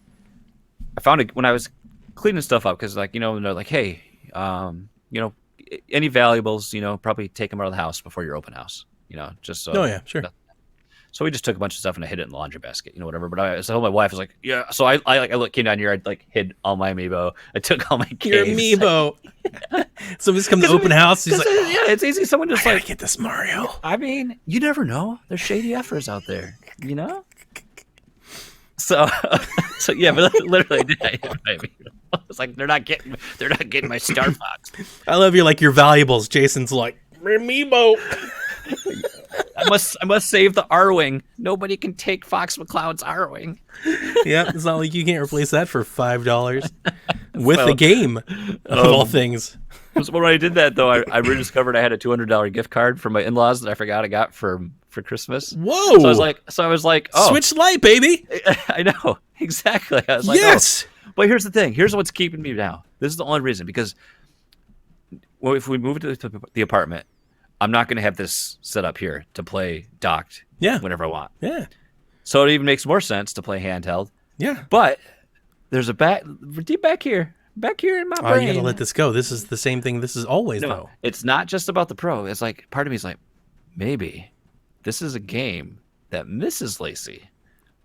I found it when I was cleaning stuff up because, they're like, hey, any valuables, probably take them out of the house before your open house, just so. Oh, yeah, sure. So we just took a bunch of stuff and I hid it in the laundry basket, whatever. But I told my wife, I was like, yeah. So I came down here, I hid all my amiibo. I took all my games. Your amiibo. Somebody's come to open house. He's like, yeah, it's easy. Someone just I gotta get this Mario. I mean, you never know. There's shady effers out there, So yeah, but literally, I was like, they're not getting my Star Fox. I love your valuables. Jason's like, amiibo. I must save the R-Wing. Nobody can take Fox McCloud's R-Wing. Yeah, it's not like you can't replace that for $5 with the game of all things. When I did that, though, I rediscovered I had a $200 gift card from my in-laws that I forgot I got for Christmas. Whoa! So I was like, oh, Switch Lite, baby. I know exactly. I was like, yes. Oh. But here's the thing. Here's what's keeping me now. This is the only reason, because if we move to the apartment, I'm not going to have this set up here to play docked whenever I want. Yeah. So it even makes more sense to play handheld. Yeah. But there's a deep back here in my brain. Oh, you got to let this go. This is the same thing. This is always, though. It's not just about the Pro. It's like, part of me is like, maybe this is a game that Mrs. Lacey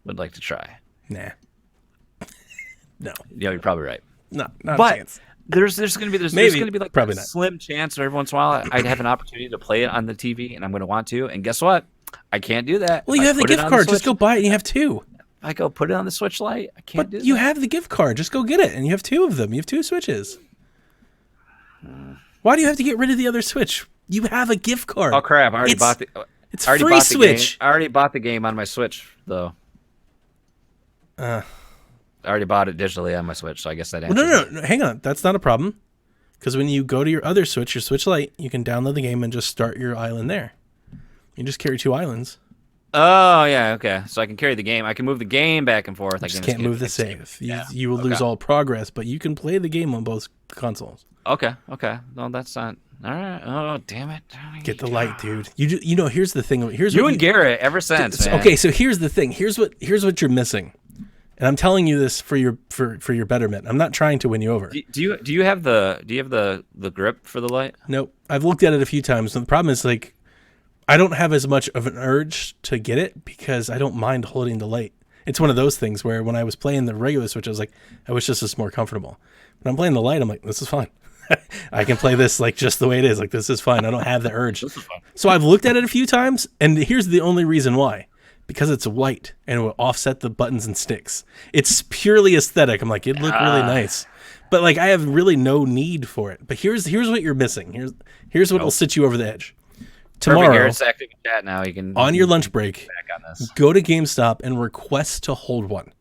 would like to try. Nah. No. Yeah, you're probably right. No, not but a chance. There's going to be like probably a not. slim chance every once in a while I'd have an opportunity to play it on the TV, and I'm going to want to. And guess what? I can't do that. Well, you have the gift card. Just go buy it, and you have two. I go put it on the Switch Lite. I can't do that. You have the gift card. Just go get it, and you have two of them. You have two Switches. Why do you have to get rid of the other Switch? You have a gift card. Oh crap! I already bought the. It's free Switch. I already bought the game on my Switch, though. I already bought it digitally on my Switch, so I guess that answers it. No. Hang on. That's not a problem. Because when you go to your other Switch, your Switch Lite, you can download the game and just start your island there. You just carry two islands. Oh, yeah, okay. So I can carry the game. I can move the game back and forth. You just can't move the save. You will lose all progress, but you can play the game on both consoles. Okay. No, that's not... All right. Oh, damn it. Get the Lite, dude. Here's the thing. And Garrett, ever since, man. Okay, so here's the thing. Here's what you're missing. And I'm telling you this for your betterment. I'm not trying to win you over. Do you have the grip for the Lite? Nope. I've looked at it a few times, and the problem is I don't have as much of an urge to get it because I don't mind holding the Lite. It's one of those things where when I was playing the regular Switch, I was like, I wish this was more comfortable. When I'm playing the Lite, I'm like, this is fine. I can play this like just the way it is. Like, this is fine. I don't have the urge. This is fun. So I've looked at it a few times, and here's the only reason why. Because it's white and it will offset the buttons and sticks. It's purely aesthetic. I'm like, it'd look really nice. But like, I have really no need for it. But here's what you're missing. Here's what will sit you over the edge. Tomorrow, Garrett's active in chat now. You can on your lunch break, back on this. go to GameStop and request to hold one.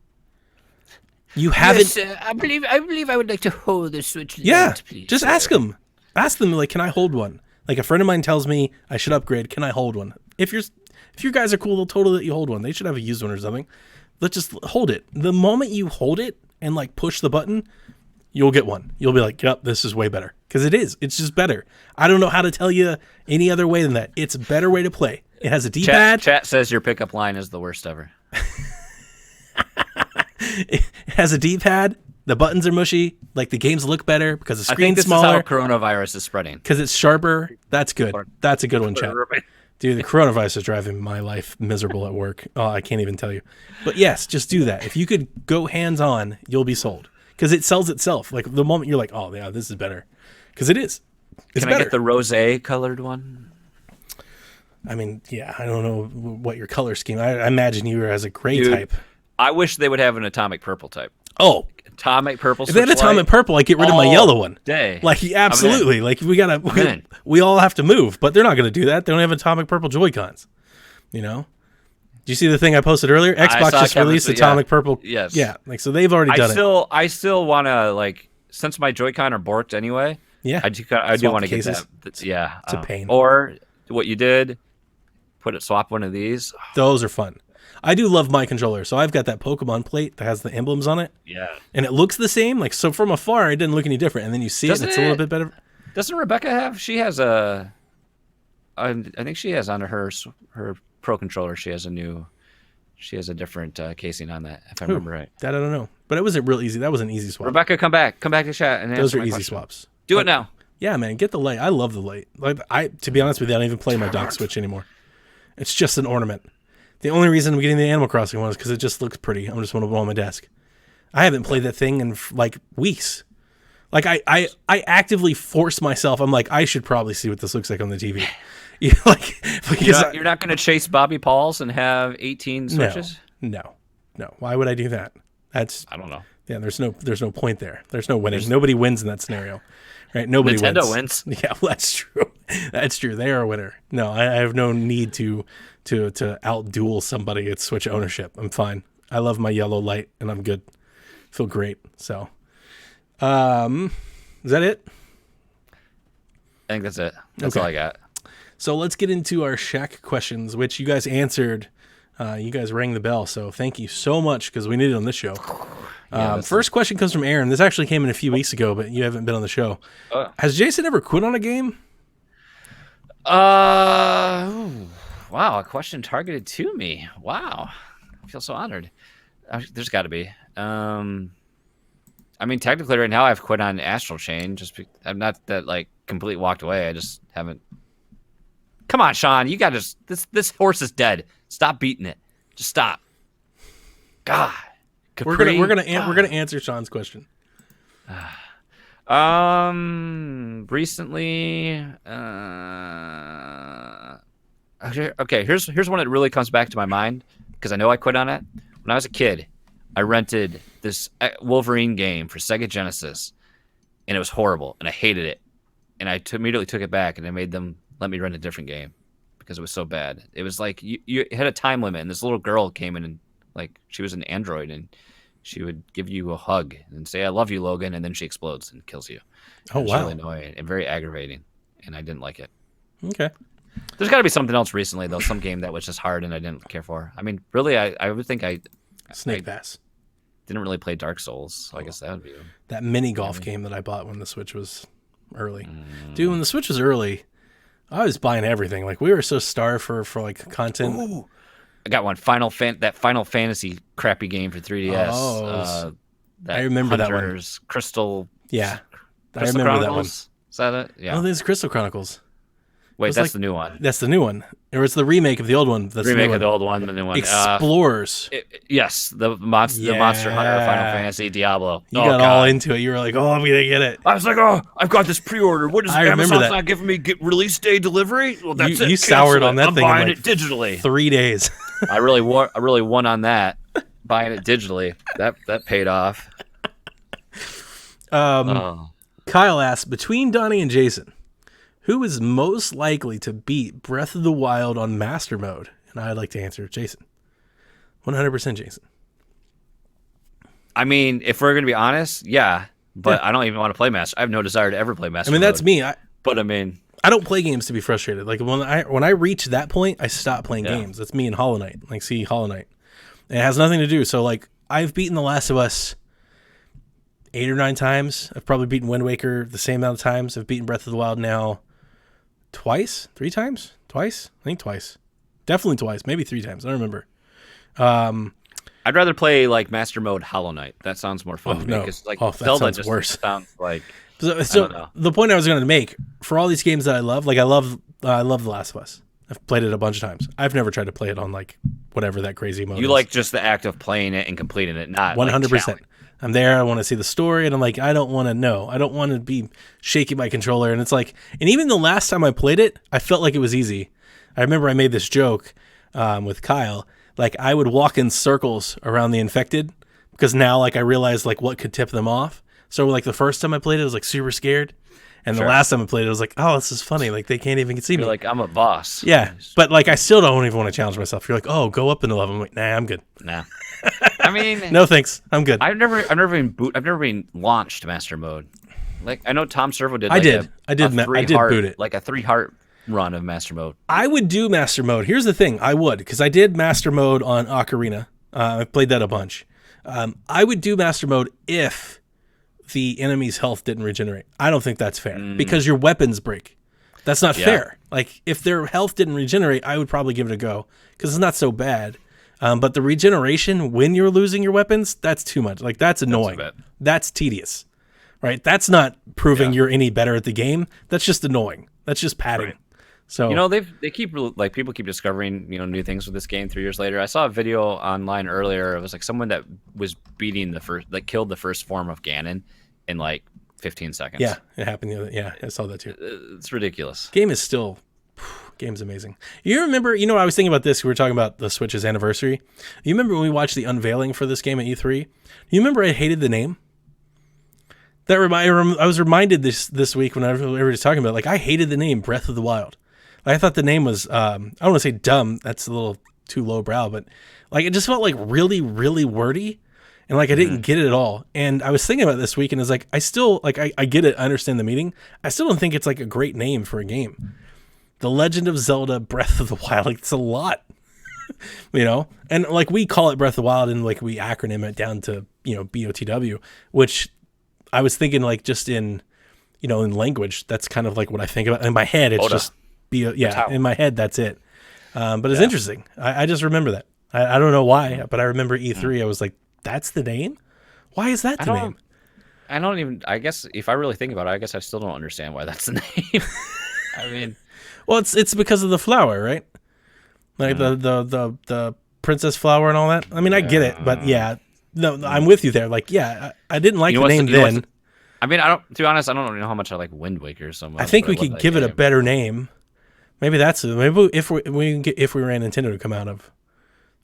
You haven't. Yes, I believe I would like to hold the Switch Yeah, Lite, please. just ask them. Ask them, like, can I hold one? Like, a friend of mine tells me I should upgrade. Can I hold one? If you guys are cool, they'll totally let you hold one. They should have a used one or something. Let's just hold it. The moment you hold it and like push the button, you'll get one. You'll be like, yep, this is way better. Because it is. It's just better. I don't know how to tell you any other way than that. It's a better way to play. It has a D-pad. Chat says your pickup line is the worst ever. It has a D-pad. The buttons are mushy. Like, the games look better because the I think screen's this smaller. is how coronavirus is spreading. Because it's sharper. That's good. That's a good one, chat. Dude, the coronavirus is driving my life miserable at work. Oh, I can't even tell you. But yes, just do that. If you could go hands-on, you'll be sold. Because it sells itself. Like, the moment you're like, oh, yeah, this is better. Because it is. It's Can better. I get the rosé colored one? I mean, yeah, I don't know what your color scheme. I imagine you were as a gray Dude, type. I wish they would have an atomic purple type. Oh, Atomic purple. if they had Switch atomic Lite purple, I'd get rid of my all yellow one. day. Like, absolutely. Like, in. we all have to move, but they're not going to do that. They don't have atomic purple Joy-Cons. You know? Do you see the thing I posted earlier? Xbox saw just Kevin's- released yeah. atomic purple. Yes. Yeah. Like, so they've already done it. I still want to, like, since my Joy-Con are borked anyway. Yeah. I do Swap want the to get cases. that. Yeah. It's a pain. Or what you did, swap one of these. Those are fun. I do love my controller. So I've got that Pokemon plate that has the emblems on it. Yeah. And it looks the same. Like, so from afar, it didn't look any different. And then you see it, and it's a little bit better. Doesn't Rebecca have? She has a. I think she has on her Pro controller. She has a different casing on that. If I remember right. That I don't know. But it wasn't real easy. That was an easy swap. Rebecca, come back to chat and Those answer are my easy question. swaps. Do it now. Yeah, man, get the light. I love the light. Like, to be honest with you, I don't even play my dock Switch anymore. It's just an ornament. The only reason I'm getting the Animal Crossing one is because it just looks pretty. I'm just want to put it on my desk. I haven't played that thing in like weeks. Like, I actively force myself. I'm like, I should probably see what this looks like on the TV. You know, like, because You're not going to chase Bobby Pauls and have 18 Switches? No. Why would I do that? That's I don't know. yeah. There's no point there. There's no winning. Nobody wins in that scenario, right? Nobody Nintendo wins. wins. Yeah, well, that's true. That's true. They are a winner. No, I have no need to outduel somebody at Switch ownership. I'm fine. I love my yellow light, and I'm good. Feel great. So, is that it? I think that's it. That's Okay. all I got. So let's get into our Shaq questions, which you guys answered. You guys rang the bell, so thank you so much because we need it on this show. First question comes from Aaron. This actually came in a few weeks ago, but you haven't been on the show. Has Jason ever quit on a game? Wow, a question targeted to me. Wow, I feel so honored. There's got to be. I mean, technically, right now I've quit on Astral Chain. I'm not that like complete walked away. I just haven't. Come on, Sean. You got to. This horse is dead. Stop beating it. Just stop. God. We're Capri? gonna answer Sean's question. Recently, okay. Here's one that really comes back to my mind because I know I quit on it. When I was a kid, I rented this Wolverine game for Sega Genesis, and it was horrible, and I hated it. And I immediately took it back, and I made them let me rent a different game because it was so bad. It was like you had a time limit, and this little girl came in and like she was an android, and she would give you a hug and say, "I love you, Logan," and then she explodes and kills you. Oh, It's wow. really annoying and very aggravating, and I didn't like it. Okay. There's got to be something else recently though, some game that was just hard and I didn't care for. I mean, really, I would think I Snake Pass. didn't really play Dark Souls, so I guess that would be. That mini golf game that I bought when the Switch was early. Dude, when the Switch was early, I was buying everything. Like, we were so starved for like content. Ooh. I got one Final Fantasy crappy game for 3DS. Oh, that I remember that one. Hunter's Crystal. Yeah. I Crystal remember that one. Chronicles? Is that it? Yeah. Oh, there's Crystal Chronicles. Wait, was that's like- the new one. That's the new one. Or it's the remake of the old one. That's Remake the new of the one. old one, the new one. Explorers. Yes, the Monster Hunter, Final Fantasy, Diablo. You got all into it. You were like, "Oh, I'm gonna get it." I was like, oh, I've got this pre-order. What is I remember Amazon's that. not giving me release day delivery? Well, that's You it. soured Cancel on it. that I'm thing in buying like it digitally. 3 days. I really won on that. Buying it digitally. That paid off. Kyle asks, between Donnie and Jason, who is most likely to beat Breath of the Wild on Master Mode? And I'd like to answer Jason. 100% Jason. I mean, if we're gonna be honest, yeah. But I don't even want to play Master. I have no desire to ever play Master. I mean, that's Mode. me. But I mean, I don't play games to be frustrated. Like when I reach that point, I stop playing games. That's me and Hollow Knight. Like see Hollow Knight. And it has nothing to do. So like I've beaten The Last of Us 8 or 9 times. I've probably beaten Wind Waker the same amount of times. I've beaten Breath of the Wild now twice, 3 times, twice. I think twice. Definitely twice, maybe 3 times. I don't remember. I'd rather play like Master Mode Hollow Knight. That sounds more fun to me no. because like That Zelda sounds just worse. sounds like So don't know. the point I was going to make for all these games that I love, like I love The Last of Us. I've played it a bunch of times. I've never tried to play it on like whatever that crazy mode you is. like just the act of playing it and completing it, not 100%. Like, I'm there. I want to see the story, and I'm like, I don't want to know. I don't want to be shaking my controller. And it's like, and even the last time I played it, I felt like it was easy. I remember I made this joke with Kyle. Like I would walk in circles around the infected because now like I realized like what could tip them off. So like the first time I played it, I was like super scared. And the last time I played it, I was like, oh, this is funny. Like they can't even see me. You're like, I'm a boss. Yeah. But like I still don't even want to challenge myself. You're like, oh, go up in a level. I'm like, nah, I'm good. Nah. I mean, No thanks. I'm good. I've never been launched Master Mode. Like I know Tom Servo did. I Like did. I did three-heart- boot it. like a 3-heart run of Master Mode. I would do Master Mode. Here's the thing. I would, because I did Master Mode on Ocarina. I've played that a bunch. I would do Master Mode if the enemy's health didn't regenerate. I don't think that's fair because your weapons break. That's not fair. Like if their health didn't regenerate, I would probably give it a go because it's not so bad. But the regeneration when you're losing your weapons, that's too much. Like that's annoying. bit. That's tedious, right? That's not proving you're any better at the game. That's just annoying. That's just padding. Right. So You know, they keep like people keep discovering new things with this game 3 years later. I saw a video online earlier. It was like someone that was killed the first form of Ganon in like 15 seconds. yeah, it happened. Yeah, I saw that too. It's ridiculous. Game's amazing. You remember, I was thinking about this. We were talking about the Switch's anniversary. You remember when we watched the unveiling for this game at E3? You remember I hated the name? I was reminded this week when everybody was talking about it, like I hated the name Breath of the Wild. Like, I thought the name was, I don't want to say dumb. That's a little too lowbrow, but like it just felt like really, really wordy. And like I didn't get it at all. And I was thinking about it this week and it's like, I still, like I get it. I understand the meaning. I still don't think it's like a great name for a game. The Legend of Zelda Breath of the Wild. Like it's a lot, and like we call it Breath of the Wild and like we acronym it down to, BOTW, which I was thinking like just in, in language, that's kind of like what I think about. In my head, it's Oda. just, in my head, that's it. But it's interesting. I just remember that. I don't know why, but I remember E3. I was like, that's the name? Why is that the name? I don't even. I guess if I really think about it, I guess I still don't understand why that's the name. I mean, Well, it's because of the flower, right? Like the princess flower and all that. I mean, I get it, but yeah, no, I'm with you there. Like, yeah, I didn't like the name then. I mean, to be honest, I don't know how much I like Wind Waker so much. I think but we love could that give it a game. better name. Maybe maybe if we ran Nintendo to come out of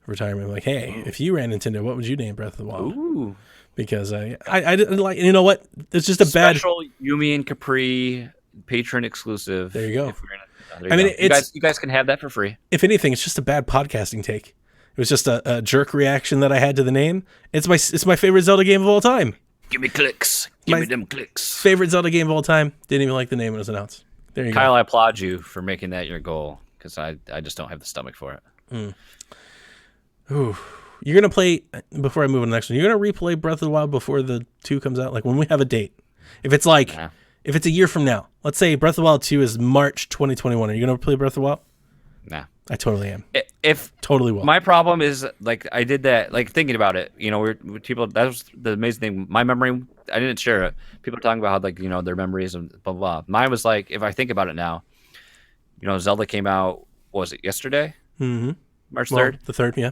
retirement, like, hey, if you ran Nintendo, what would you name Breath of the Wild? Ooh. Because I didn't like. You know what? It's just a bad. Special Yumi and Capri patron exclusive. There you go. If we're gonna- I mean, you guys can have that for free. If anything, it's just a bad podcasting take. It was just a jerk reaction that I had to the name. It's my favorite Zelda game of all time. Give me clicks. Give me them clicks. Favorite Zelda game of all time. Didn't even like the name when it was announced. There you Kyle, I applaud you for making that your goal because I just don't have the stomach for it. go. Ooh. You're gonna play before I move on to the next one. You're gonna replay Breath of the Wild before the 2 comes out. Like when we have a date. If it's like Nah. if it's a year from now, let's say Breath of the Wild 2 is March 2021. Are you gonna play Breath of the Wild? Nah. I totally am. If Totally will. my problem is like I did that, like thinking about it, people. That was the amazing thing. My memory, I didn't share it. People are talking about how like their memories and blah blah blah. Mine was like, if I think about it now, Zelda came out, what was it, yesterday? Mm-hmm. March Well, 3rd? the 3rd, yeah.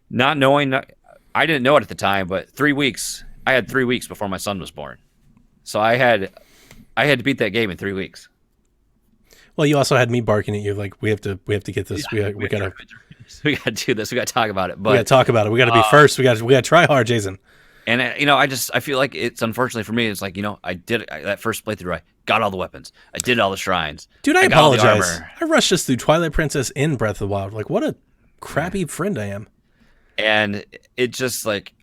Not knowing, I didn't know it at the time, but 3 weeks, I had 3 weeks before my son was born. So I had to beat that game in 3 weeks. Well, you also had me barking at you like we have to get this. We gotta do this. We gotta talk about it. we gotta talk about it. We gotta be first. We gotta try hard, Jason. And I feel like it's unfortunately for me. It's like that first playthrough. I got all the weapons. I did all the shrines. Dude, I got all the apologize. armor. I rushed us through Twilight Princess in Breath of the Wild. Like, what a crappy friend I am. And it just like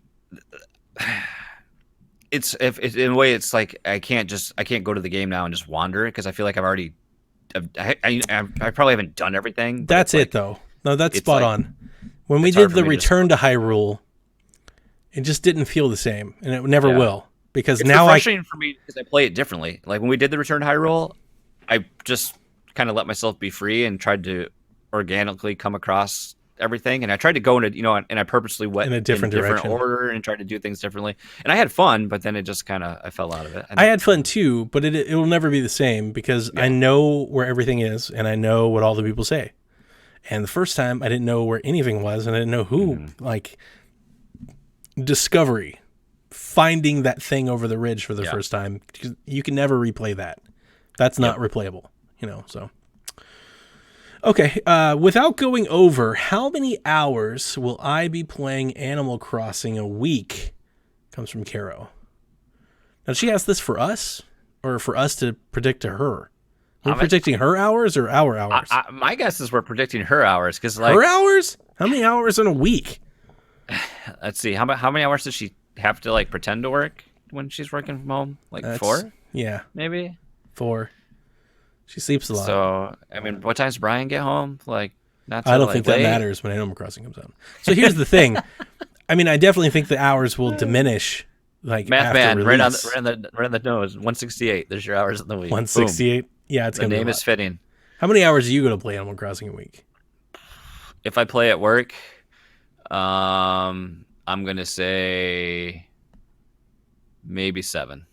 it's in a way it's like I can't go to the game now and just wander because I feel like I probably haven't done everything. That's it though. No, that's spot on. When we it's hard did for the me to Return to Hyrule, it just didn't feel the same, and it never will. Because It's now refreshing for me because I play it differently. Like when we did the Return to Hyrule, I just kind of let myself be free and tried to organically come across everything. And I tried to go into, and I purposely went in a different direction. order and tried to do things differently. And I had fun, but then it just I fell out of it. I had fun too, but it will never be the same because I know where everything is and I know what all the people say. And the first time I didn't know where anything was and I didn't know who, like Discovery, finding that thing over the ridge for the first time. You can never replay that. That's not replayable, so. Okay, without going over, how many hours will I be playing Animal Crossing a week? Comes from Caro. Now, she asked this for us or for us to predict to her? We're predicting her hours or our hours? My guess is we're predicting her hours because her hours? How many hours in a week? Let's see. How many hours does she have to pretend to work when she's working from home? 4? Yeah, maybe 4. She sleeps a lot. So I mean, what time's Brian get home? Not. I don't think that matters when Animal Crossing comes out. So here's the thing. I mean, I definitely think the hours will diminish. Math after man, release. right on the nose. 168. There's your hours in the week. 168. Boom. Yeah, it's gonna be. The name is fitting. How many hours are you going to play Animal Crossing a week? If I play at work, I'm gonna say maybe 7.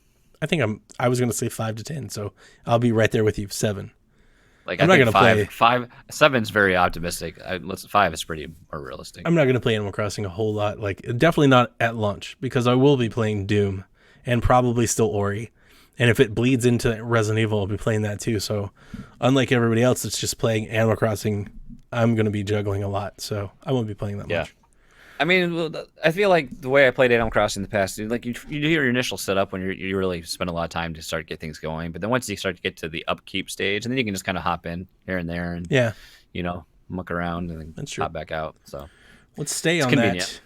I was going to say 5 to 10, so I'll be right there with you. 7. I'm not going to play 5. 7's very optimistic. 5 is pretty more realistic. I'm not going to play Animal Crossing a whole lot. Definitely not at lunch because I will be playing Doom and probably still Ori. And if it bleeds into Resident Evil, I'll be playing that too. So unlike everybody else that's just playing Animal Crossing, I'm going to be juggling a lot. So I won't be playing that much. I mean, I feel like the way I played Animal Crossing in the past, you do your initial setup when you really spend a lot of time to start to get things going. But then once you start to get to the upkeep stage, and then you can just kind of hop in here and there and muck around and then hop back out. So let's stay on that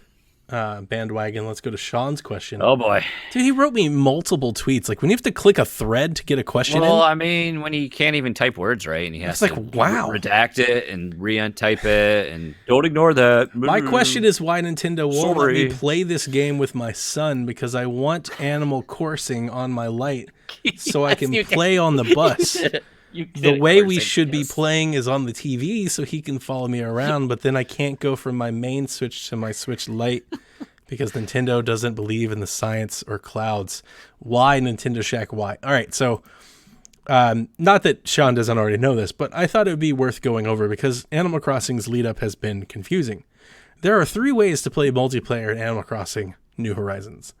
bandwagon. Let's go to Sean's question. Oh boy, dude, he wrote me multiple tweets. When you have to click a thread to get a question in. Well, I mean, when he can't even type words right, and he has to redact it and re-untype it, and don't ignore that. My question is why Nintendo won't let me play this game with my son because I want Animal Coursing on my Lite so I can play on the bus. The way we should be playing is on the TV so he can follow me around, but then I can't go from my main Switch to my Switch Lite because Nintendo doesn't believe in the science or clouds. Why, Nintendo Shack? Why? All right, so not that Sean doesn't already know this, but I thought it would be worth going over because Animal Crossing's lead-up has been confusing. There are 3 ways to play multiplayer in Animal Crossing New Horizons.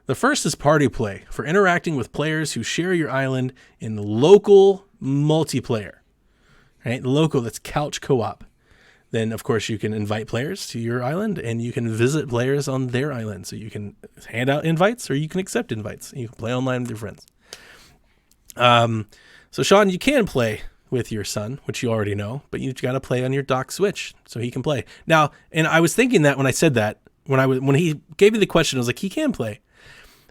The first is party play, for interacting with players who share your island in local multiplayer. Right? Local, that's couch co-op. Then, of course, you can invite players to your island, and you can visit players on their island. So you can hand out invites, or you can accept invites. You can play online with your friends. So, Sean, you can play with your son, which you already know, but you've got to play on your dock Switch so he can play. Now, and I was thinking that when I said that, when he gave me the question, I was like, he can play.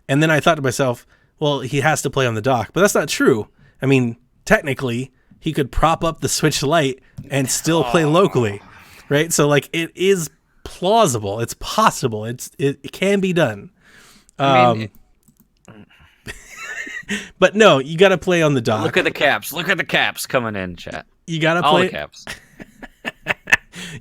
And then I thought to myself, well, he has to play on the dock. But that's not true. I mean, technically, he could prop up the Switch Lite and still play locally, right? So, it is plausible. It's possible. It can be done. But no, you got to play on the dock. Look at the caps. Look at the caps coming in, chat. You got to play. All the caps.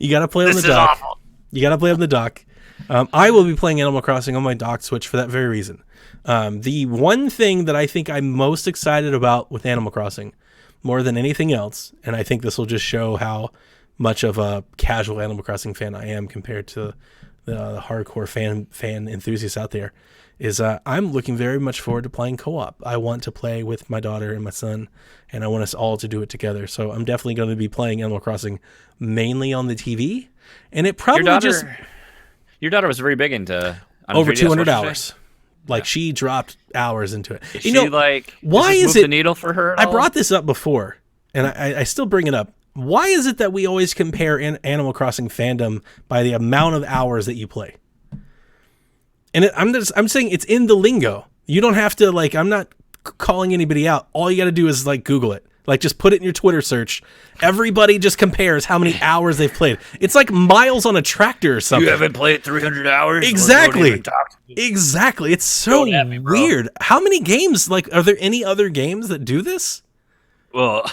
You got to play on the dock. This is awful. You got to play on the dock. I will be playing Animal Crossing on my dock Switch for that very reason. The one thing that I think I'm most excited about with Animal Crossing more than anything else, and I think this will just show how much of a casual Animal Crossing fan I am compared to the hardcore fan enthusiasts out there, is I'm looking very much forward to playing co-op. I want to play with my daughter and my son, and I want us all to do it together. So I'm definitely going to be playing Animal Crossing mainly on the TV, and it probably Your daughter was very big into over 3DS, 200 what'd you hours. say? Like she dropped hours into it. Is she like, why does this is move it the needle for her at I all? brought this up before, and I still bring it up. Why is it that we always compare Animal Crossing fandom by the amount of hours that you play? And I'm saying it's in the lingo. You don't have to, like, I'm not calling anybody out. All you got to do is like Google it. Like, just put it in your Twitter search. Everybody just compares how many hours they've played. It's like miles on a tractor or something. You haven't played 300 hours? Exactly. Exactly. It's so weird. How many games, like, are there any other games that do this? Well,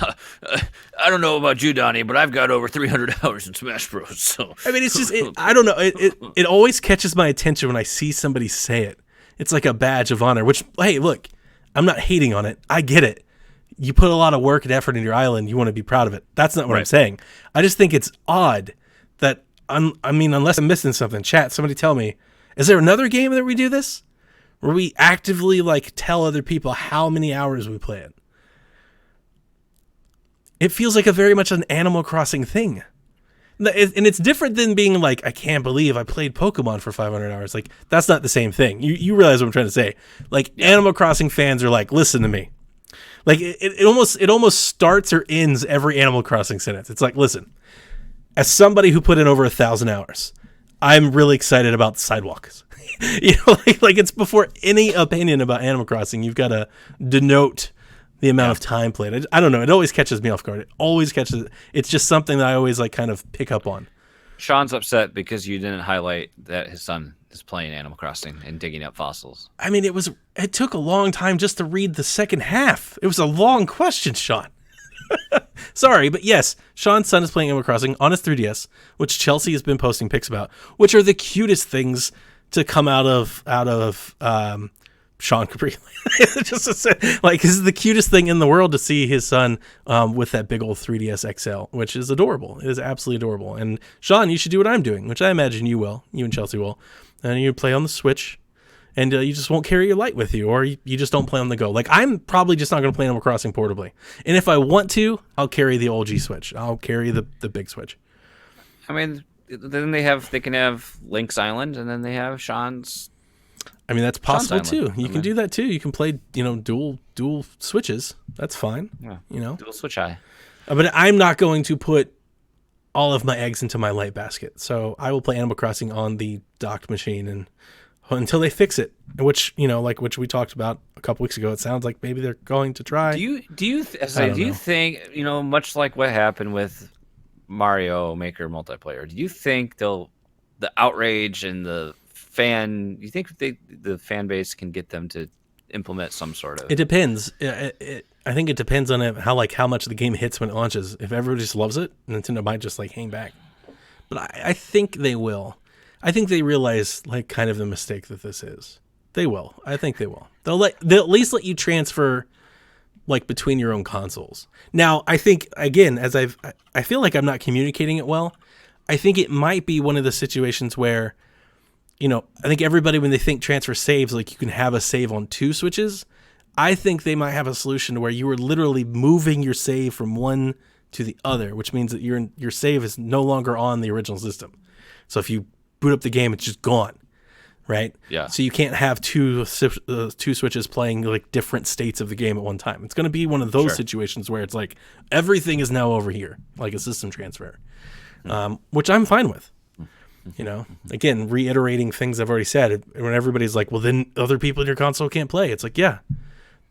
I don't know about you, Donnie, but I've got over 300 hours in Smash Bros. So I mean, it's just, I don't know. It always catches my attention when I see somebody say it. It's like a badge of honor, which, hey, look, I'm not hating on it. I get it. You put a lot of work and effort in your island. You want to be proud of it. That's not what I'm saying. I just think it's odd that, I mean, unless I'm missing something, chat, somebody tell me, is there another game that we do this? Where we actively, like, tell other people how many hours we play it? It feels like a very much an Animal Crossing thing. And it's different than being like, I can't believe I played Pokemon for 500 hours. Like, that's not the same thing. You realize what I'm trying to say. Like, Animal Crossing fans are like, listen to me. Like, it almost starts or ends every Animal Crossing sentence. It's like, listen, as somebody who put in over 1,000 hours, I'm really excited about the sidewalks. like it's before any opinion about Animal Crossing. You've got to denote the amount of time played. I don't know. It always catches me off guard. It always catches. It's just something that I always like kind of pick up on. Sean's upset because you didn't highlight that his son is playing Animal Crossing and digging up fossils. I mean, it took a long time just to read the second half. It was a long question, Sean. Sorry, but yes, Sean's son is playing Animal Crossing on his 3DS, which Chelsea has been posting pics about, which are the cutest things to come out of Sean Capri. Just to say, like, this is the cutest thing in the world to see his son with that big old 3DS XL, which is adorable. It is absolutely adorable. And Sean, you should do what I'm doing, which I imagine you will. You and Chelsea will. And you play on the Switch, and you just won't carry your light with you, or you just don't play on the go. Like, I'm probably just not going to play Animal Crossing portably. And if I want to, I'll carry the OG Switch. I'll carry the big Switch. I mean, then they can have Link's Island, and then they have Sean's. I mean, that's possible Sean's too. Island. You can do that too. You can play, dual Switches. That's fine. Yeah. Dual Switch Eye. But I'm not going to put all of my eggs into my light basket. So I will play Animal Crossing on the docked machine and until they fix it, which we talked about a couple weeks ago. It sounds like maybe they're going to try. Do you think, much like what happened with Mario Maker multiplayer, do you think the outrage and the fan base can get them to implement some sort of? It depends. I think it depends on how much the game hits when it launches. If everybody just loves it, Nintendo might just like hang back. But I think they will. I think they realize like kind of the mistake that this is. They will. I think they will. They'll at least let you transfer like between your own consoles. Now, I think again, I feel like I'm not communicating it well. I think it might be one of the situations where, I think everybody, when they think transfer saves, like you can have a save on two Switches. I think they might have a solution to where you are literally moving your save from one to the other, which means that your save is no longer on the original system. So if you boot up the game, it's just gone, right? Yeah. So you can't have two Switches playing like different states of the game at one time. It's going to be one of those situations where it's like everything is now over here, like a system transfer, which I'm fine with. Again, reiterating things I've already said. When everybody's like, well, then other people in your console can't play. It's like, yeah,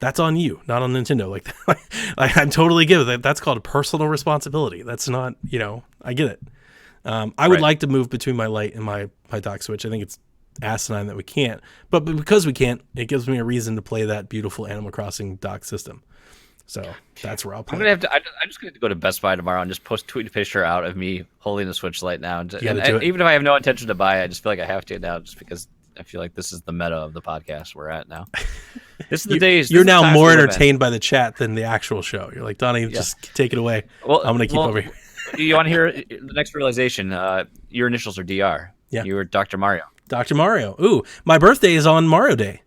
that's on you, not on Nintendo. Like I'm totally good with that. That's called personal responsibility. That's not, I get it. I would like to move between my light and my dock Switch. I think it's asinine that we can't. But because we can't, it gives me a reason to play that beautiful Animal Crossing dock system. So that's where I'll play. I'm just going to go to Best Buy tomorrow and just tweet a picture out of me holding the Switch Lite now. And even if I have no intention to buy it, I just feel like I have to now, just because I feel like this is the meta of the podcast we're at now. This is the days. You're this is the now times more we live in. entertained by the chat than the actual show. You're like, Donnie, just take it away. Well, I'm gonna keep well, over here. You want to hear the next realization? Your initials are DR. Yeah. You were Dr. Mario. Dr. Mario. Ooh, my birthday is on Mario Day.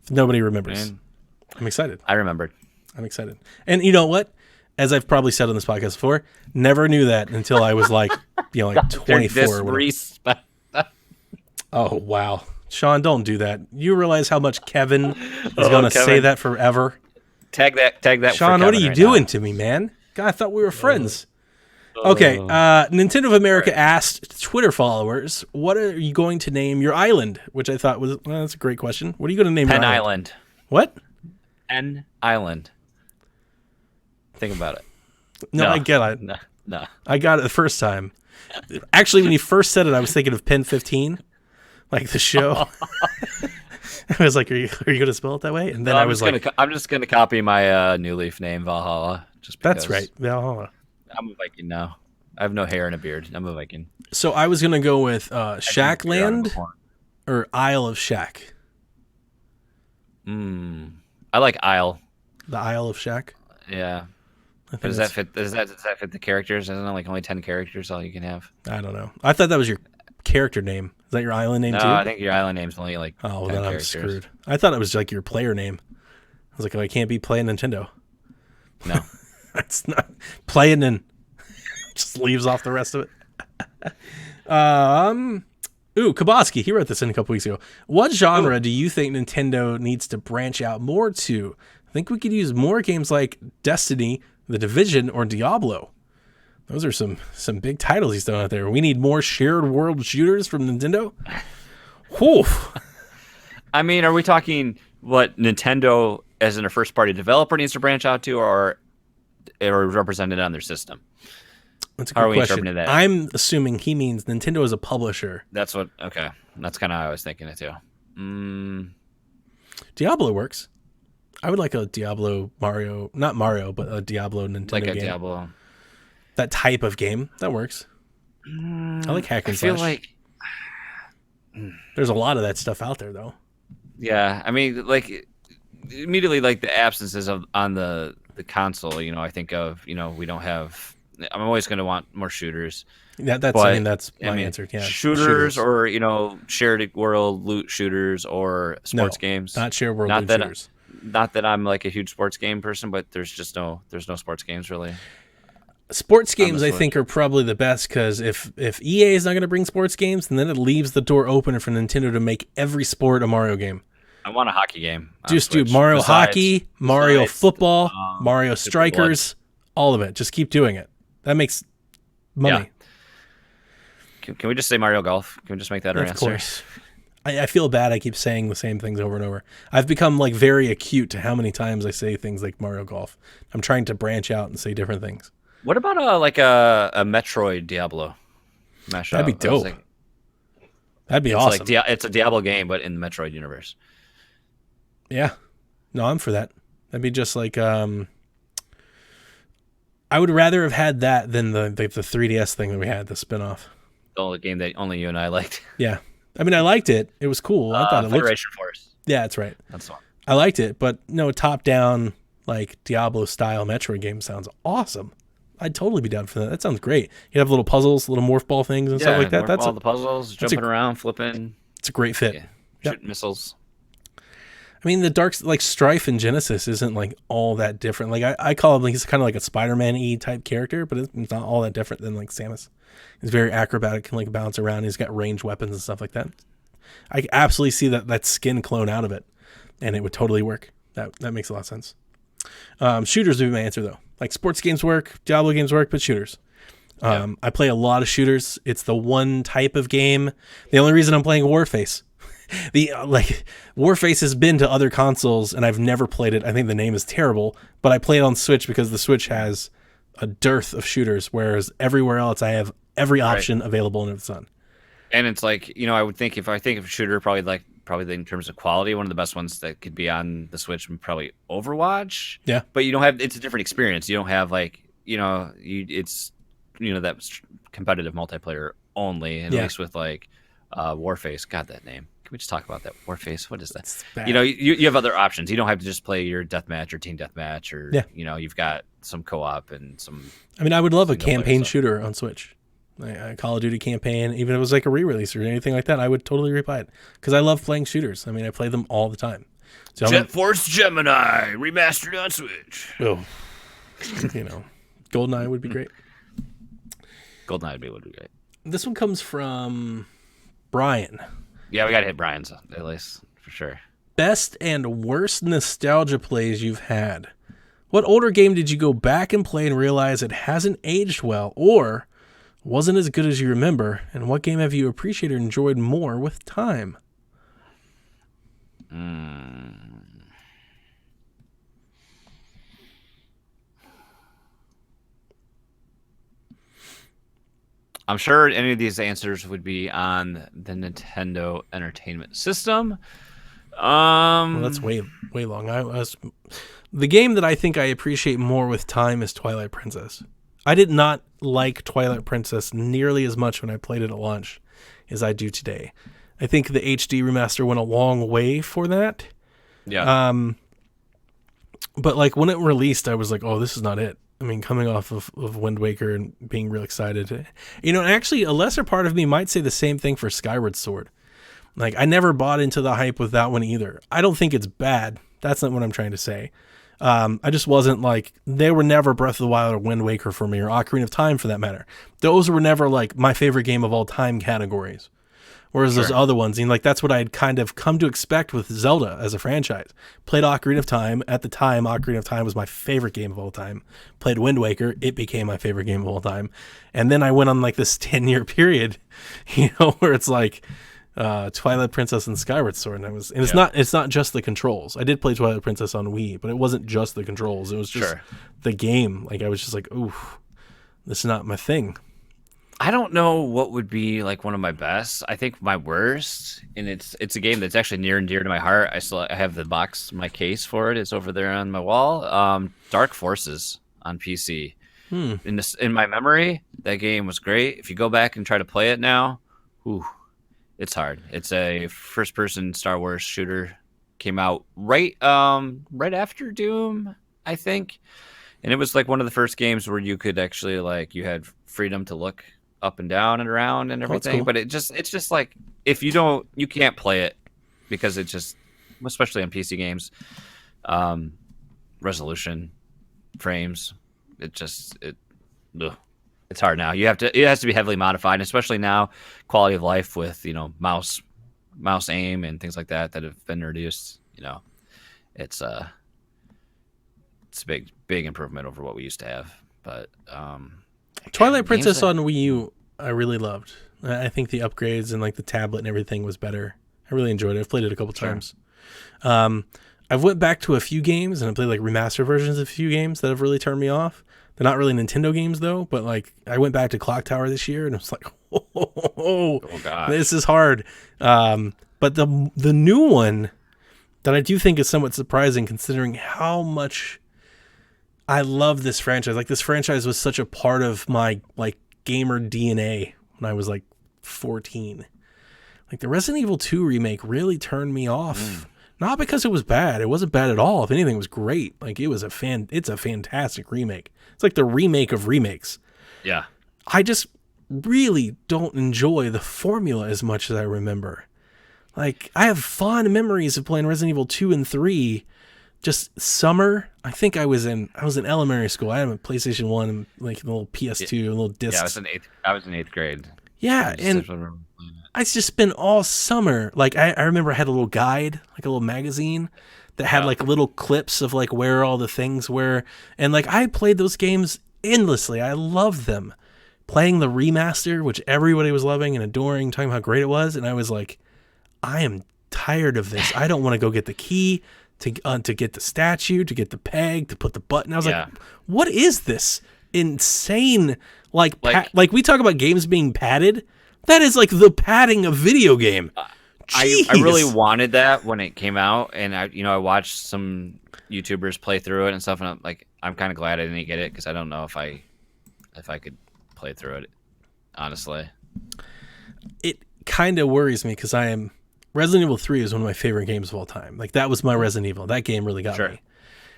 If nobody remembers. Man, I'm excited. I remembered. I'm excited. And you know what? As I've probably said on this podcast before, never knew that until I was like, like 24 or whatever. Disrespect. Oh, wow. Sean, don't do that. You realize how much Kevin is going to say Kevin. that forever? Tag that. For Sean, what are Kevin you right doing now. to me, man? God, I thought we were friends. Okay, Nintendo of America asked Twitter followers, what are you going to name your island? Which I thought was, well, that's a great question. What are you going to name Penn your Island. What? Penn Island. Think about it. No, I get it. No. I got it the first time. Actually, when you first said it, I was thinking of Pen 15, like the show. I was like, "Are you going to spell it that way?" And then I was like, I'm just gonna copy my New Leaf name, Valhalla. Just because "That's right, Valhalla." I'm a Viking now. I have no hair and a beard. I'm a Viking. So I was going to go with Beard on Shackland the horn. or Isle of Shack. I like Isle. The Isle of Shack. Yeah. I think But does that that's- fit? Does that fit the characters? Isn't it like only 10 characters all you can have? I don't know. I thought that was your character name. Is that your island name No, too? I think your island name's only like Oh, well, 10 then I'm characters. screwed. I thought it was like your player name. I was like, oh, I can't be playing Nintendo. No. That's not playing and just leaves off the rest of it. Ooh, Kaboski, he wrote this in a couple weeks ago. What genre do you think Nintendo needs to branch out more to? I think we could use more games like Destiny, The Division, or Diablo. Those are some big titles he's throwing out there. We need more shared world shooters from Nintendo. Whew. I mean, are we talking what Nintendo as in a first party developer needs to branch out to or represented on their system? That's a How good are we question. interpreting that? I'm assuming he means Nintendo as a publisher. That's okay. That's kind of how I was thinking it too. Diablo works. I would like a Diablo Mario, not Mario, but a Diablo Nintendo Like a game. Diablo. That type of game that works. I like hack I and feel slash. like, There's a lot of that stuff out there though. yeah. I mean, like immediately, like the absences of on the console. I think of we don't have. I'm always going to want more shooters. That's But, I mean that's my answer. Yeah, shooters or shared world loot shooters or sports games. Not share world Not loot that shooters. Not that I'm like a huge sports game person, but there's no sports games really. Sports games, I Switch. think, are probably the best because if EA is not going to bring sports games, then it leaves the door open for Nintendo to make every sport a Mario game. I want a hockey game. on Just do Switch. Mario Besides- Hockey, Mario besides, Football, Mario Super Strikers, all of it. Just keep doing it. That makes money. Can we just say Mario Golf? Can we just make that our Of answer? course. I feel bad. I keep saying the same things over and over. I've become like very acute to how many times I say things like Mario Golf. I'm trying to branch out and say different things. What about a Metroid Diablo mashup? That'd be That was dope. That'd be it's awesome. like it's a Diablo game, but in the Metroid universe. Yeah. No, I'm for that. That'd be just like I would rather have had that than the 3DS thing that we had, the spin-off. The only game that only you and I liked. Yeah. I mean, I liked it. It was cool. I thought it looked. Federation Force. Yeah, that's right. That's the one. I liked it, but no, top-down like Diablo-style Metroid game sounds awesome. I'd totally be down for that. That sounds great. You have little puzzles, little morph ball things and stuff like that. That's all the puzzles, that's a- jumping around, flipping, it's a great fit. yeah, Yep. shooting missiles. I mean, the Dark like Strife in Genesis isn't like all that different. Like I call him like he's kind of like a Spider-Man-y type character, but it's not all that different than like Samus. He's very acrobatic, can like bounce around. He's got ranged weapons and stuff like that. I absolutely see that skin clone out of it, and it would totally work. That makes a lot of sense. Shooters would be my answer though. Like sports games work, Diablo games work, but shooters. I play a lot of shooters. It's the one type of game. The only reason I'm playing Warface. Warface has been to other consoles and I've never played it. I think the name is terrible, but I play it on Switch because the Switch has a dearth of shooters, whereas everywhere else I have every option available under the sun. And it's like I would think if I think of shooter, probably in terms of quality, one of the best ones that could be on the Switch would probably Overwatch. Yeah. But you don't have it's a different experience. You don't have it's that competitive multiplayer only. And Yeah. at least with like Warface, God, that name. we just talk about that? Warface. What is that? It's bad. You know, you have other options. You don't have to just play your deathmatch or team deathmatch, or you know, you've got some co-op and some. I mean, I would love a single-player campaign stuff. shooter on Switch. A Call of Duty campaign, even if it was like a re-release or anything like that, I would totally rebuy it because I love playing shooters. I mean, I play them all the time. So Jet Force Gemini remastered on Switch. you know, GoldenEye would be great. GoldenEye would be great. This one comes from Brian. Yeah, we got to hit Brian's at least for sure. Best and worst nostalgia plays you've had. What older game did you go back and play and realize it hasn't aged well or wasn't as good as you remember? And what game have you appreciated or enjoyed more with time? I'm sure any of these answers would be on the Nintendo Entertainment System. Well, that's way long. The game that I think I appreciate more with time is Twilight Princess. I did not like Twilight Princess nearly as much when I played it at launch as I do today. I think the HD remaster went a long way for that. Yeah. But like when it released, I was like, oh, this is not it. I mean, coming off of Wind Waker and being real excited. You know, actually, a lesser part of me might say the same thing for Skyward Sword. Like, I never bought into the hype with that one either. I don't think it's bad. That's not what I'm trying to say. I just wasn't like, they were never Breath of the Wild or Wind Waker for me, or Ocarina of Time for that matter. Those were never like my favorite game of all time categories. Whereas those other ones, and like that's what I had kind of come to expect with Zelda as a franchise. Played Ocarina of Time. At the time, Ocarina of Time was my favorite game of all time. Played Wind Waker. It became my favorite game of all time. And then I went on like this 10-year period, you know, where it's like Twilight Princess and Skyward Sword. And it's not just the controls. I did play Twilight Princess on Wii, but it wasn't just the controls. It was just the game. Like I was just like, ooh, this is not my thing. I don't know what would be like one of my best. I think my worst, and it's a game that's actually near and dear to my heart. I have the box, my case for it. It's over there on my wall. Dark Forces on PC. In my memory, that game was great. If you go back and try to play it now, it's hard. It's a first-person Star Wars shooter. Came out right after Doom, I think, and it was like one of the first games where you could actually like you had freedom to look up and down and around and everything. Cool. But it's just like if you can't play it because it just, especially on PC games, resolution, frames, it's hard now. It has to be heavily modified, and especially now quality of life with, you know, mouse aim and things like that have been reduced. You know, it's a big improvement over what we used to have. But Twilight Princess on Wii U, I really loved. I think the upgrades and like the tablet and everything was better. I really enjoyed it. I've played it a couple times. I've went back to a few games and I played like remastered versions of a few games that have really turned me off. They're not really Nintendo games though, but like I went back to Clock Tower this year and I was like, oh gosh, this is hard. But the new one that I do think is somewhat surprising considering how much I love this franchise. Like this franchise was such a part of my like gamer DNA when I was like 14. Like the Resident Evil 2 remake really turned me off. Not because it was bad. It wasn't bad at all. If anything, it was great. Like it's a fantastic remake. It's like the remake of remakes. Yeah. I just really don't enjoy the formula as much as I remember. Like I have fond memories of playing Resident Evil 2 and 3 just summer. I think I was in elementary school. I had a PlayStation 1 and like a little PS2, a little disc. Yeah, I was in eighth grade. Yeah, and I just spent all summer. Like I remember I had a little guide, like a little magazine that had like little clips of like where all the things were. And like I played those games endlessly. I loved them. Playing the remaster, which everybody was loving and adoring, talking about how great it was. And I was like, I am tired of this. I don't want to go get the key to get the statue, to get the peg, to put the button. I was like, what is this insane? Like we talk about games being padded. That is like the padding of video game. I really wanted that when it came out, and I watched some YouTubers play through it and stuff, and I'm kind of glad I didn't get it because I don't know if I could play through it, honestly. It kind of worries me because I am Resident Evil 3 is one of my favorite games of all time. Like, that was my Resident Evil. That game really got me.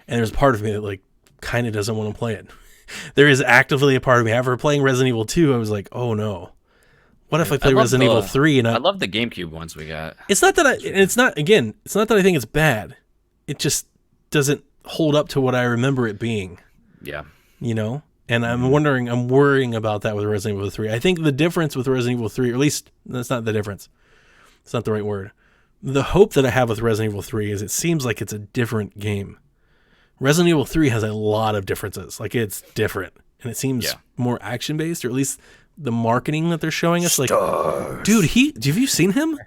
And there's part of me that, like, kind of doesn't want to play it. There is actively a part of me. After playing Resident Evil 2, I was like, oh no. What if I play Resident Evil 3 and I love the GameCube ones we got. It's not that it's not that I think it's bad. It just doesn't hold up to what I remember it being. Yeah. You know? And I'm worrying about that with Resident Evil 3. I think the difference with Resident Evil 3, or at least that's not the difference. It's not the right word. The hope that I have with Resident Evil 3 is it seems like it's a different game. Resident Evil 3 has a lot of differences. Like, it's different. And it seems more action-based, or at least the marketing that they're showing us. Like, dude, have you seen him?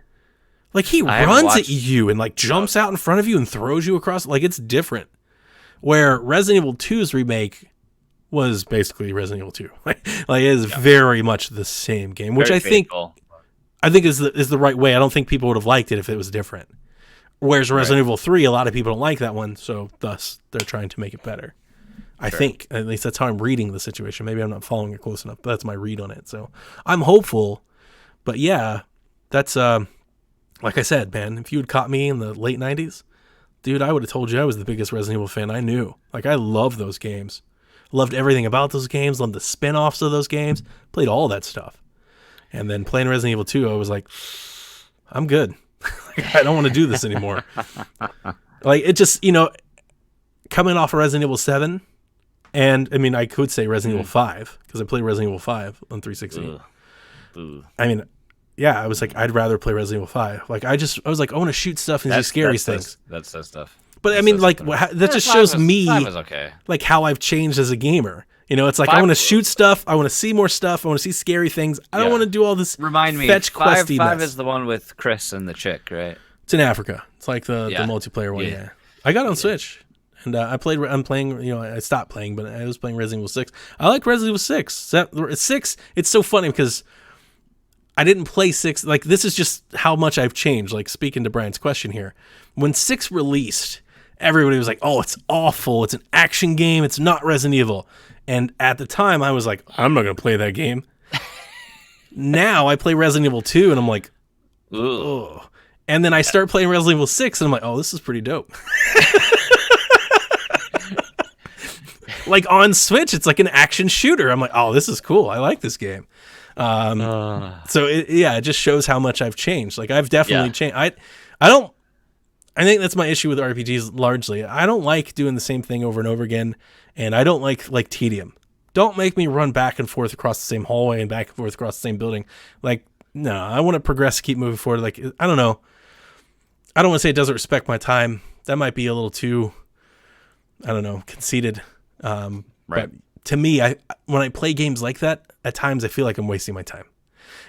Like, he runs at you and, like, jumps out in front of you and throws you across. Like, it's different. Where Resident Evil 2's remake was basically Resident Evil 2. Like, it is very much the same game, which I think is the right way. I don't think people would have liked it if it was different. Whereas Resident Evil 3, a lot of people don't like that one, so thus they're trying to make it better. I think. At least that's how I'm reading the situation. Maybe I'm not following it close enough, but that's my read on it. So I'm hopeful. But yeah, that's like I said, man, if you had caught me in the late 90s, dude, I would have told you I was the biggest Resident Evil fan I knew. Like, I love those games. Loved everything about those games, loved the spin-offs of those games, played all that stuff. And then playing Resident Evil 2, I was like, I'm good. I don't want to do this anymore. Like, it just, coming off of Resident Evil 7, and I mean, I could say Resident Evil 5, because I played Resident Evil 5 on 360. I mean, yeah, I was like, I'd rather play Resident Evil 5. Like, I was like, I want to shoot stuff and do scary things. That's that stuff. But I mean, like, that just shows me, okay. like, how I've changed as a gamer. It's like, I want to shoot stuff. I want to see more stuff. I want to see scary things. I don't want to do all this fetch questy Five mess. is the one with Chris and the chick, right? It's in Africa. It's like the multiplayer one. Yeah. I got it on Switch, and I'm playing. I stopped playing, but I was playing Resident Evil 6. I like Resident Evil 6. 6. It's so funny because I didn't play 6. Like, this is just how much I've changed. Like, speaking to Brian's question here, when 6 released, everybody was like, "Oh, it's awful. It's an action game. It's not Resident Evil." And at the time, I was like, I'm not going to play that game. Now I play Resident Evil 2, and I'm like, ugh. And then I start playing Resident Evil 6, and I'm like, oh, this is pretty dope. Like, on Switch, it's like an action shooter. I'm like, oh, this is cool. I like this game. So, it just shows how much I've changed. Like, I've definitely changed. I think that's my issue with RPGs largely. I don't like doing the same thing over and over again, and I don't like tedium. Don't make me run back and forth across the same hallway and back and forth across the same building. Like, no, I want to progress, keep moving forward. Like, I don't know. I don't want to say it doesn't respect my time. That might be a little too, I don't know, conceited. Right. But to me, when I play games like that, at times I feel like I'm wasting my time.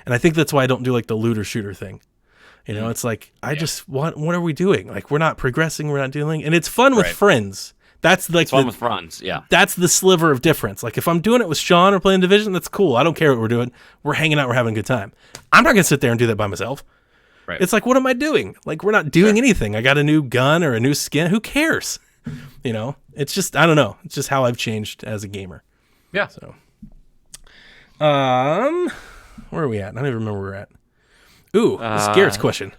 And I think that's why I don't do like the looter shooter thing. It's like, I just what are we doing? Like, we're not progressing, we're not doing, and it's fun with friends. That's like fun with friends, yeah. That's the sliver of difference. Like, if I'm doing it with Sean or playing Division, that's cool. I don't care what we're doing. We're hanging out, we're having a good time. I'm not gonna sit there and do that by myself. Right. It's like, what am I doing? Like, we're not doing anything. I got a new gun or a new skin. Who cares? It's just, I don't know. It's just how I've changed as a gamer. Yeah. So, where are we at? I don't even remember where we're at. Ooh, this is Garrett's question.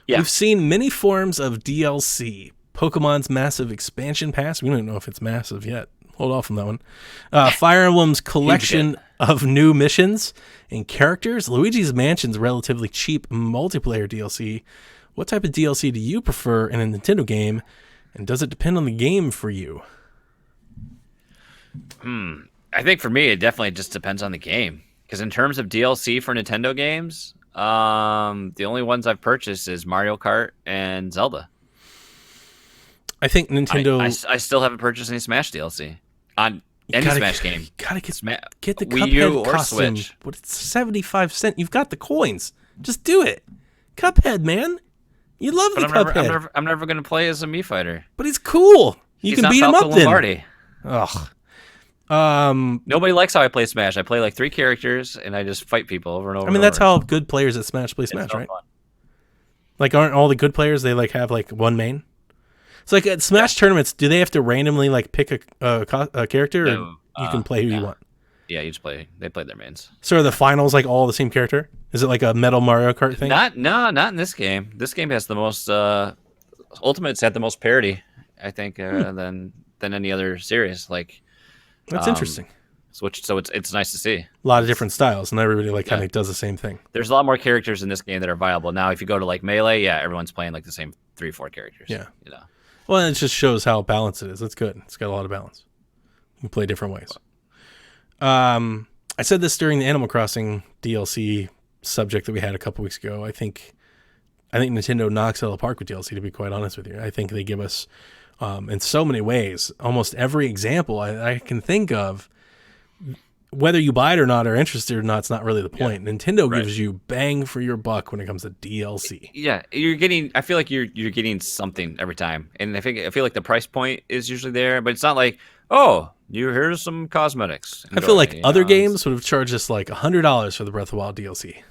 Yeah. We've seen many forms of DLC. Pokemon's massive expansion pass. We don't know if it's massive yet. Hold off on that one. Fire Emblem's collection of new missions and characters. Luigi's Mansion's relatively cheap multiplayer DLC. What type of DLC do you prefer in a Nintendo game? And does it depend on the game for you? I think for me, it definitely just depends on the game. Because in terms of DLC for Nintendo games, the only ones I've purchased is Mario Kart and Zelda. I think Nintendo. I still haven't purchased any Smash DLC on any Smash game. Gotta get the Wii U Cuphead or costume. Switch. But it's 75 cents. You've got the coins. Just do it. Cuphead, man. You love the Cuphead. I'm never going to play as a Mii fighter. But he's cool. You can beat him up then. Lombardi. Ugh. Nobody likes how I play Smash. I play like 3 characters and I just fight people over and over. I mean, that's how good players at Smash play Smash, right? Fun. Like, aren't all the good players, they like have like one main? It's like at Smash tournaments, do they have to randomly like pick a character, or you can play who you want? Yeah, they played their mains. So are the finals like all the same character? Is it like a Metal Mario Kart thing? Not in this game. This game has the most Ultimate's had the most parity, I think, than any other series. Like That's interesting. So it's nice to see. A lot of different styles, and everybody like kind of does the same thing. There's a lot more characters in this game that are viable. Now, if you go to like Melee, yeah, everyone's playing like the same 3-4 characters. Yeah. You know. Well, it just shows how balanced it is. That's good. It's got a lot of balance. You can play different ways. I said this during the Animal Crossing DLC subject that we had a couple weeks ago. I think Nintendo knocks out of the park with DLC, to be quite honest with you. I think they give us, in so many ways, almost every example I can think of. Whether you buy it or not, or interested or not, it's not really the point. Nintendo gives you bang for your buck when it comes to DLC. Yeah, I feel like you're getting something every time, and I feel like the price point is usually there, but it's not like, oh, here's some cosmetics. I feel like other games would have charged us like $100 for the Breath of the Wild DLC.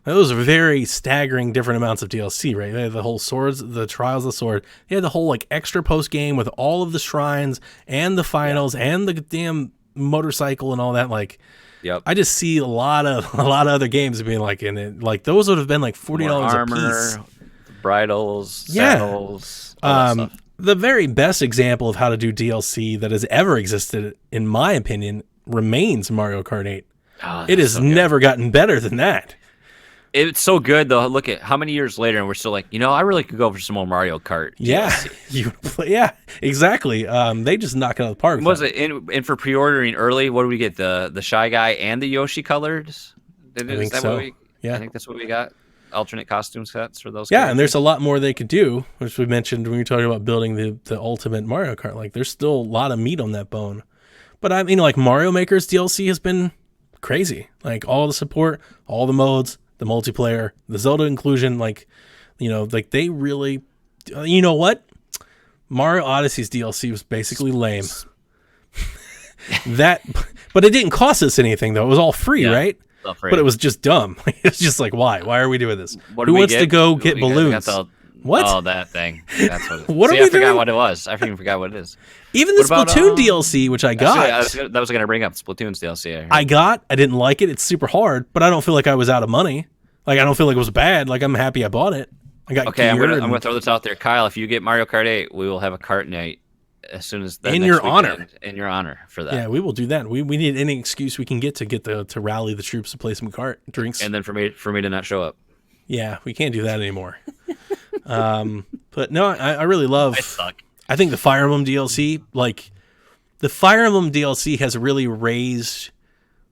Those are very staggering different amounts of DLC, right? They had the whole swords, the Trials of the Sword. They had the whole like extra post game with all of the shrines and the finals and the damn motorcycle and all that. Like, yep. I just see a lot of other games being like in it. Like those would have been like $40 a piece. Bridles, saddles, all that stuff. The very best example of how to do DLC that has ever existed, in my opinion, remains Mario Kart 8. Oh, it has never gotten better than that. It's so good though. Look at how many years later, and we're still like, I really could go for some more Mario Kart. DLC. Yeah, exactly. They just knock it out of the park. Was it in for pre-ordering early? What do we get? The Shy Guy and the Yoshi colors? I think so. I think that's what we got. Alternate costume sets for those. Yeah, characters. And there's a lot more they could do, which we mentioned when we were talking about building the ultimate Mario Kart. Like, there's still a lot of meat on that bone. But I mean, like Mario Maker's DLC has been crazy. Like all the support, all the modes, the multiplayer, the Zelda inclusion, like they really, you know what? Mario Odyssey's DLC was basically lame. But it didn't cost us anything though. It was all free, right? But it was just dumb. It's just like, why? Why are we doing this? Who wants to go get balloons? What? Oh, that thing. That's what. What See, are we I forgot doing? what it was. I even forgot what it is. Even the Splatoon DLC, which I got. That was going to bring up Splatoon's DLC. I didn't like it. It's super hard, but I don't feel like I was out of money. Like, I don't feel like it was bad. Like, I'm happy I bought it. I got okay, I'm gonna throw this out there, Kyle. If you get Mario Kart 8, we will have a kart night as soon as in your honor. In your honor for that. Yeah, we will do that. We need any excuse we can get to rally the troops to play some kart drinks. And then for me to not show up. Yeah, we can't do that anymore. But no, I really love. I suck. I think the Fire Emblem DLC, like the Fire Emblem DLC, has really raised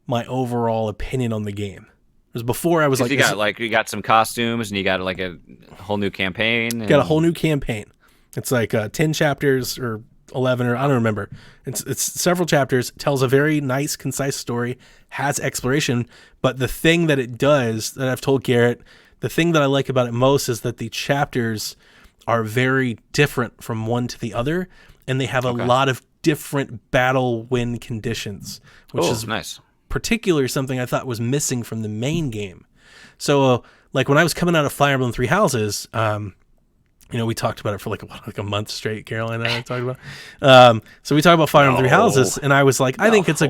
my overall opinion on the game. Because before I was like, you got some costumes and you got like a whole new campaign. Got a whole new campaign. It's like 10 chapters or 11 or I don't remember. It's several chapters. Tells a very nice, concise story. Has exploration, but the thing that it does that I've told Garrett, the thing that I like about it most is that the chapters are very different from one to the other, and they have a lot of different battle win conditions, which is nice. Particularly something I thought was missing from the main game. So, like when I was coming out of Fire Emblem Three Houses, we talked about it for like a month straight. Caroline and I talked about. So we talked about Fire Emblem Three Houses, and I was like, I think it's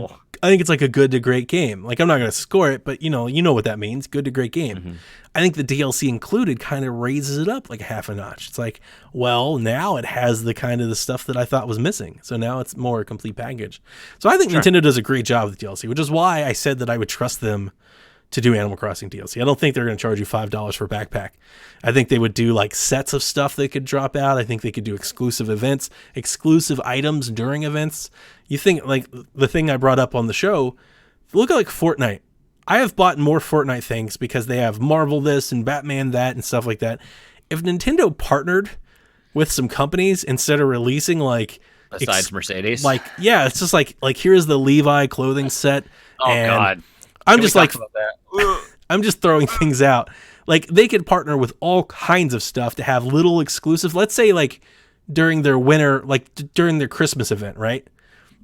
like a good to great game. Like I'm not going to score it, but you know what that means. Good to great game. Mm-hmm. I think the DLC included kind of raises it up like a half a notch. It's like, well, now it has the kind of the stuff that I thought was missing. So now it's more a complete package. So I think Nintendo does a great job with DLC, which is why I said that I would trust them to do Animal Crossing DLC. I don't think they're going to charge you $5 for a backpack. I think they would do like sets of stuff they could drop out. I think they could do exclusive events, exclusive items during events. You think like the thing I brought up on the show, look at like Fortnite. I have bought more Fortnite things because they have Marvel this and Batman that and stuff like that. If Nintendo partnered with some companies instead of releasing like besides Mercedes, like yeah, it's just like here's the Levi clothing set. Oh God. I'm just like, I'm just throwing things out. Like they could partner with all kinds of stuff to have little exclusive. Let's say like during their winter, like during their Christmas event, right?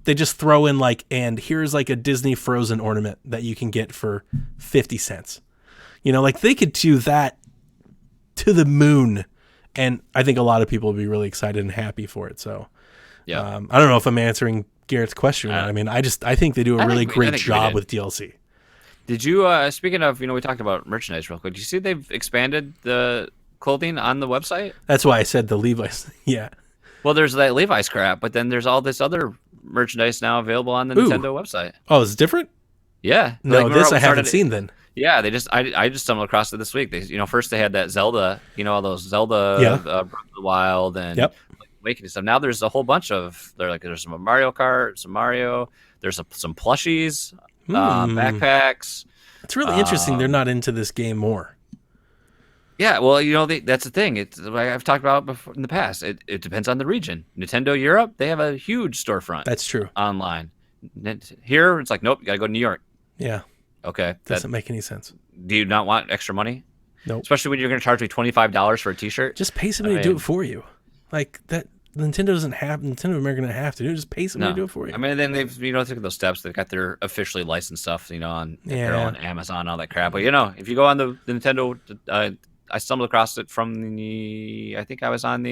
They just throw in like, and here's like a Disney Frozen ornament that you can get for 50 cents. Like they could do that to the moon. And I think a lot of people would be really excited and happy for it. So yeah, I don't know if I'm answering Garrett's question. I mean, I think they do a really great job did. with DLC. Did you, speaking of, we talked about merchandise real quick. Did you see they've expanded the clothing on the website? That's why I said the Levi's. Yeah. Well, there's that Levi's crap, but then there's all this other merchandise now available on the Nintendo website. Oh, is it different? Yeah. No, this I haven't seen then. Yeah, I just stumbled across it this week. They, first they had that Zelda, all those Zelda, Breath of the Wild and Awakening stuff. Now there's a whole bunch of, there's some Mario Kart, some Mario, there's some plushies, backpacks. It's really interesting they're not into this game more. Yeah, well, that's the thing. It's like I've talked about before in the past. It depends on the region. Nintendo Europe, they have a huge storefront. That's true. Online. Here, it's like, nope, you got to go to New York. Yeah. Okay. Doesn't make any sense. Do you not want extra money? Nope. Especially when you're going to charge me $25 for a T-shirt. Just pay somebody to do it for you. Like that. Nintendo America doesn't have to do it. Just pay somebody to do it for you. I mean, then they've taken those steps. They've got their officially licensed stuff, on apparel and Amazon, all that crap. But if you go on the Nintendo, I stumbled across it from I think I was on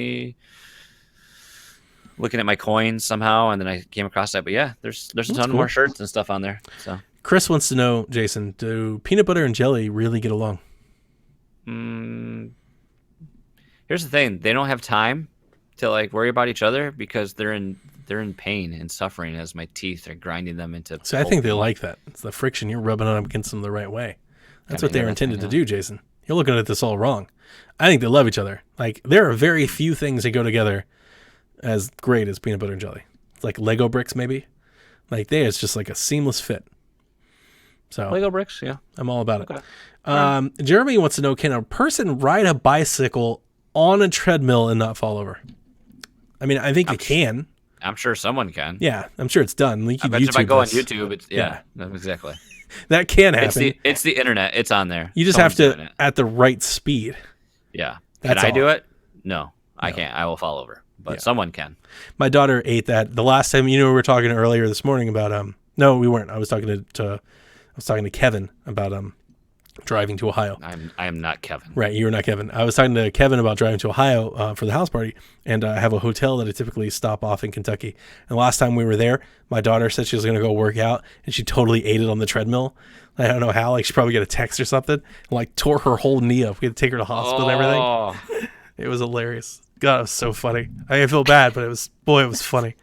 looking at my coins somehow, and then I came across that. But yeah, there's a ton more shirts and stuff on there. So Chris wants to know, Jason, do peanut butter and jelly really get along? Here's the thing: they don't have time to worry about each other because they're in pain and suffering as my teeth are grinding them into. So I think they like that. It's the friction. You're rubbing it up against them the right way. That's what they're intended to do, Jason. You're looking at this all wrong. I think they love each other. Like, there are very few things that go together as great as peanut butter and jelly. It's like Lego bricks, maybe. Like, it's just like a seamless fit. So Lego bricks, yeah. I'm all about it. Jeremy wants to know, can a person ride a bicycle on a treadmill and not fall over? I mean, I think they can. I'm sure someone can. Yeah, I'm sure it's done. I bet if I go on YouTube, it's exactly. That can happen. It's the internet. It's on there. You just have to at the right speed. Yeah. Can I do it? No, I can't. I will fall over. But someone can. My daughter ate that the last time. We were talking earlier this morning about No, we weren't. I was talking to Kevin about driving to Ohio. I am not Kevin. Right, you're not Kevin. I was talking to Kevin about driving to Ohio for the house party, and I have a hotel that I typically stop off in Kentucky. And the last time we were there, my daughter said she was going to go work out, and she totally ate it on the treadmill. I don't know how. She probably got a text or something, and tore her whole knee up. We had to take her to the hospital and everything. It was hilarious. God, it was so funny. I feel bad, but it was funny.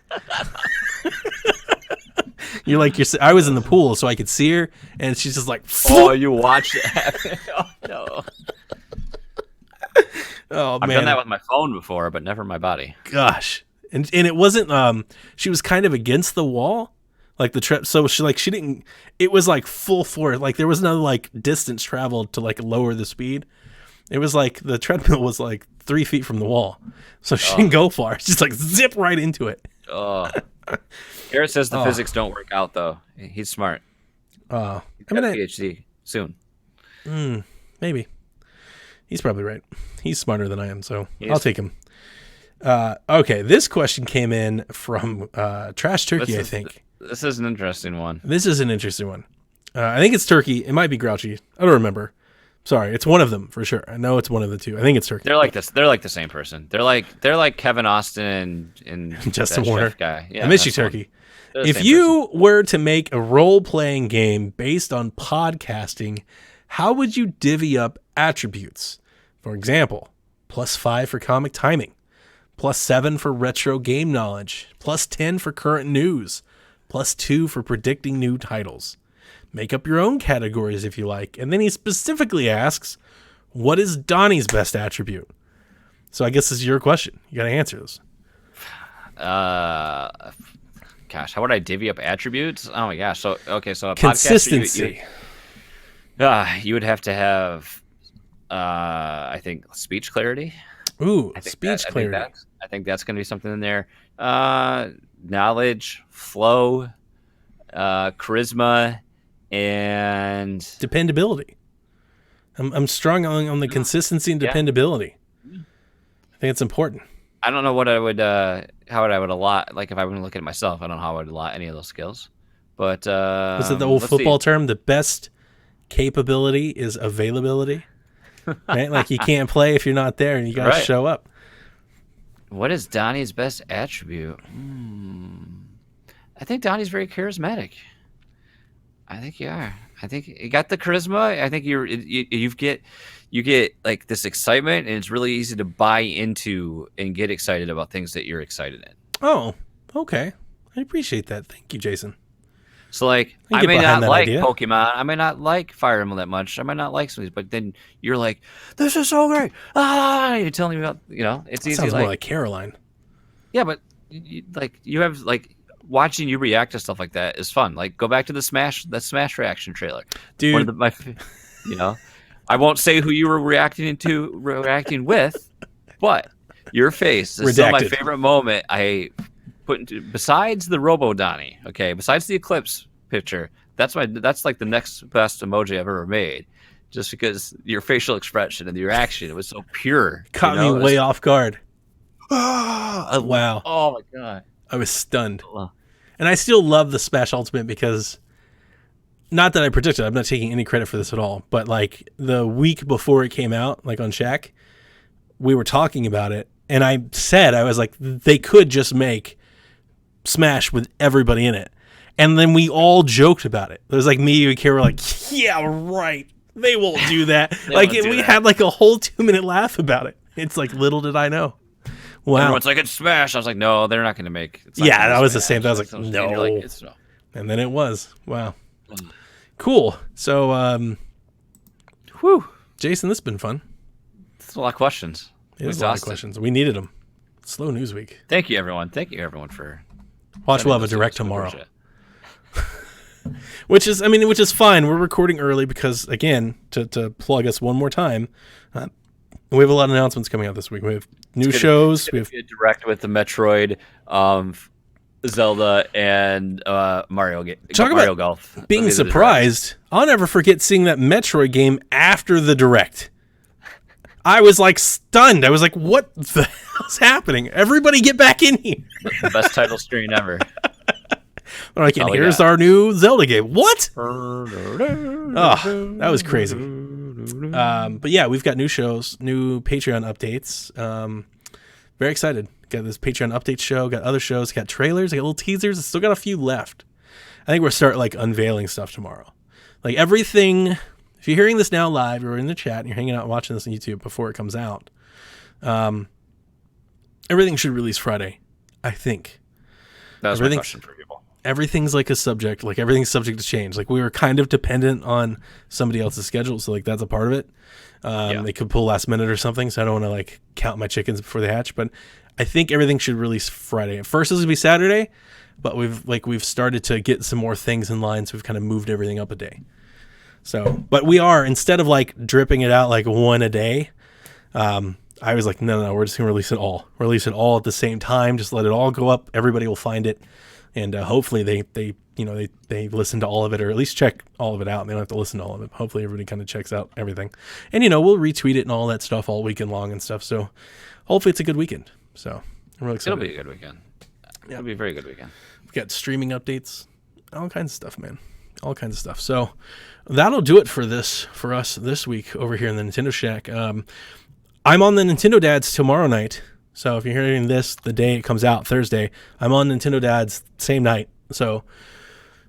I was in the pool, so I could see her, and she's just like, oh, you watched it happen. Oh, no. Oh, I've man. done that with my phone before, but never my body. Gosh. And it wasn't, she was kind of against the wall, so she didn't, it was full force. There was no distance traveled to lower the speed. It was the treadmill was 3 feet from the wall. So she didn't go far. She's zip right into it. Oh. Garrett says the physics don't work out, though. He's smart. He's got a PhD soon. Maybe. He's probably right. He's smarter than I am, so I'll take him. Okay, this question came in from Trash Turkey, I think. This is an interesting one. This is an interesting one. I think it's Turkey. It might be Grouchy. I don't remember. Sorry, it's one of them for sure. I know it's one of the two. I think it's Turkey. They're like this. They're like the same person. They're like Kevin Austin and Justin Warner guy. Yeah, I miss you, Turkey. If you were to make a role-playing game based on podcasting, how would you divvy up attributes? For example, +5 for comic timing, +7 for retro game knowledge, +10 for current news, +2 for predicting new titles. Make up your own categories if you like. And then he specifically asks, what is Donnie's best attribute? So I guess this is your question. You got to answer this. Gosh, how would I divvy up attributes? Oh my gosh. So a consistency. You would have to have, I think, speech clarity. Ooh, speech clarity. I think that's going to be something in there. Knowledge, flow, charisma, and dependability. I'm strong on the consistency and dependability. I think it's important. I don't know what I would how I would allot, if I were to look at it myself. I don't know how I would allot any of those skills. But was it the old football term? The best capability is availability. Right? You can't play if you're not there, and you got to show up. What is Donnie's best attribute? I think Donnie's very charismatic. I think you are. I think you got the charisma. I think you get like this excitement, and it's really easy to buy into and get excited about things that you're excited in. Oh, okay. I appreciate that. Thank you, Jason. So like, I I get may behind not that like idea. Pokemon, I may not like Fire Emblem that much, I might not like some of these, but then you're like, this is so great. You're telling me about, it's easy. Sounds Like, more like Caroline. yeah, but you have like watching you react to stuff like that is fun. Like go back to the Smash reaction trailer, Dude. One of I won't say who you were reacting with, but your face is still my Redacted. favorite moment. I put into besides the Robo Donnie, okay, besides the Eclipse picture. That's like the next best emoji I've ever made, just because your facial expression and your action, it was so pure. Caught me way off guard. Wow. Wow. Oh my god. I was stunned. And I still love the Smash Ultimate because, not that I predicted, I'm not taking any credit for this at all, but like the week before it came out, like on Shaq, we were talking about it, and I was like, they could just make Smash with everybody in it. And then we all joked about it. It was like me, you, and Kara were like, yeah, right. They won't do that. We had like a whole 2-minute laugh about it. It's like, little did I know. Wow. Everyone's like, it's Smash. I was like, no, they're not going to make. Yeah, that was the same. I was like, And no. you're like, it's no. And then it was. Wow. Cool. So, Whew. Jason, this has been fun. That's a lot of questions. It was a lot of questions. We needed them. Slow news week. Thank you, everyone. Thank you, everyone, for. Watch, we'll have a direct tomorrow. Which is fine. We're recording early because, again, to plug us one more time, we have a lot of announcements coming out this week. We have new shows. We have a direct with the Metroid, Zelda, and Mario Golf. Being surprised. I'll never forget seeing that Metroid game after the direct. I was like stunned. I was like, what the hell's happening? Everybody get back in here. The best title screen ever. They're like, and here's our new Zelda game. What? Oh, that was crazy. But yeah, we've got new shows, new Patreon updates. Very excited. Got this Patreon update show, got other shows, got trailers, got little teasers. Still got a few left. I think we'll start like unveiling stuff tomorrow. Like everything, if you're hearing this now live, you're in the chat and you're hanging out and watching this on YouTube before it comes out. Everything should release Friday, I think. That was my question for people. Everything's like a subject, like everything's subject to change. Like we were kind of dependent on somebody else's schedule, so like that's a part of it. They could pull last minute or something, so I don't want to like count my chickens before they hatch. But I think everything should release Friday. At first, it was gonna be Saturday, but we've started to get some more things in line, so we've kind of moved everything up a day. So, but we are, instead of like dripping it out like one a day, I was like, no, we're just gonna release it all. Release it all at the same time. Just let it all go up. Everybody will find it. And hopefully they listen to all of it, or at least check all of it out. They don't have to listen to all of it. Hopefully everybody kind of checks out everything. And, we'll retweet it and all that stuff all weekend long and stuff. So hopefully it's a good weekend. So I'm really excited. It'll be a good weekend. Yeah. It'll be a very good weekend. We've got streaming updates, all kinds of stuff, man. All kinds of stuff. So that'll do it for us this week over here in the Nintendo Shack. I'm on the Nintendo Dads tomorrow night. So if you're hearing this the day it comes out, Thursday, I'm on Nintendo Dad's same night. So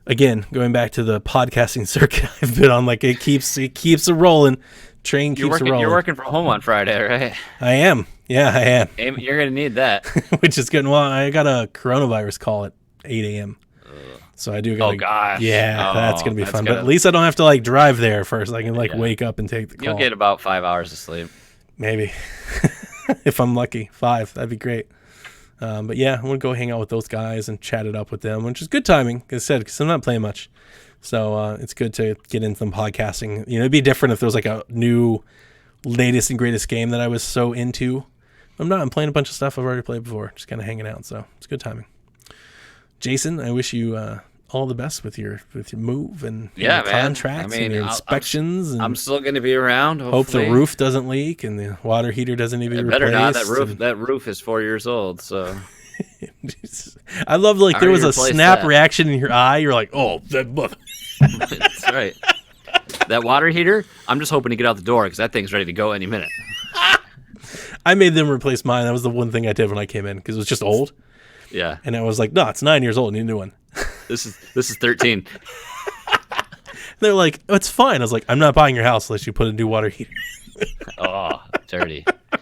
again, going back to the podcasting circuit I've been on, like it keeps a rolling. Train keeps rolling. You're working from home on Friday, right? I am. Yeah, I am. You're going to need that. Which is good. Well, I got a coronavirus call at 8 a.m. So I do. Oh gosh. Yeah, that's going to be fun. But at least I don't have to like drive there first. I can wake up and take the call. You'll get about 5 hours of sleep. Maybe. If I'm lucky. 5. That'd be great. But yeah, I'm going to go hang out with those guys and chat it up with them, which is good timing, as I said, because I'm not playing much. So it's good to get into some podcasting. It'd be different if there was like a new latest and greatest game that I was so into. I'm not. I'm playing a bunch of stuff I've already played before, just kind of hanging out. So it's good timing. Jason, I wish you all the best with your move and your contracts and your inspections. I'm still going to be around. Hopefully. Hope the roof doesn't leak and the water heater doesn't need to be replaced. Better not. That roof is 4 years old. So I love there was a snap reaction in your eye. You're like, oh, that's right. That water heater. I'm just hoping to get out the door because that thing's ready to go any minute. I made them replace mine. That was the one thing I did when I came in because it was just old. Yeah. And I was like, no, it's 9 years old. Need a new one. This is 13. They're like, oh, it's fine. I was like, I'm not buying your house unless you put a new water heater. Oh, dirty. I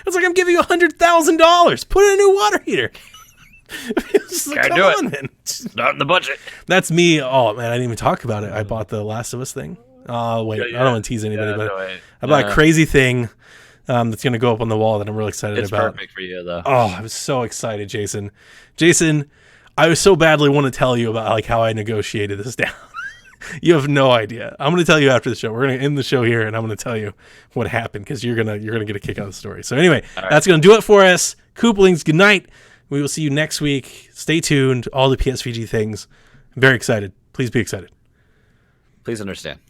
was like, I'm giving you $100,000. Put in a new water heater. It's like, Can't come do it. on, man. Not in the budget. That's me. Oh man, I didn't even talk about it. I bought the Last of Us thing. Oh wait, I don't want to tease anybody, but I bought a crazy thing that's gonna go up on the wall that I'm really excited It's about. perfect for you though. Oh, I was so excited, Jason. Jason, I was so badly want to tell you about like how I negotiated this down. You have no idea. I'm going to tell you after the show. We're going to end the show here, and I'm going to tell you what happened because you're gonna get a kick out of the story. So anyway, That's going to do it for us. Kooplings, good night. We will see you next week. Stay tuned. All the PSVG things. I'm very excited. Please be excited. Please understand.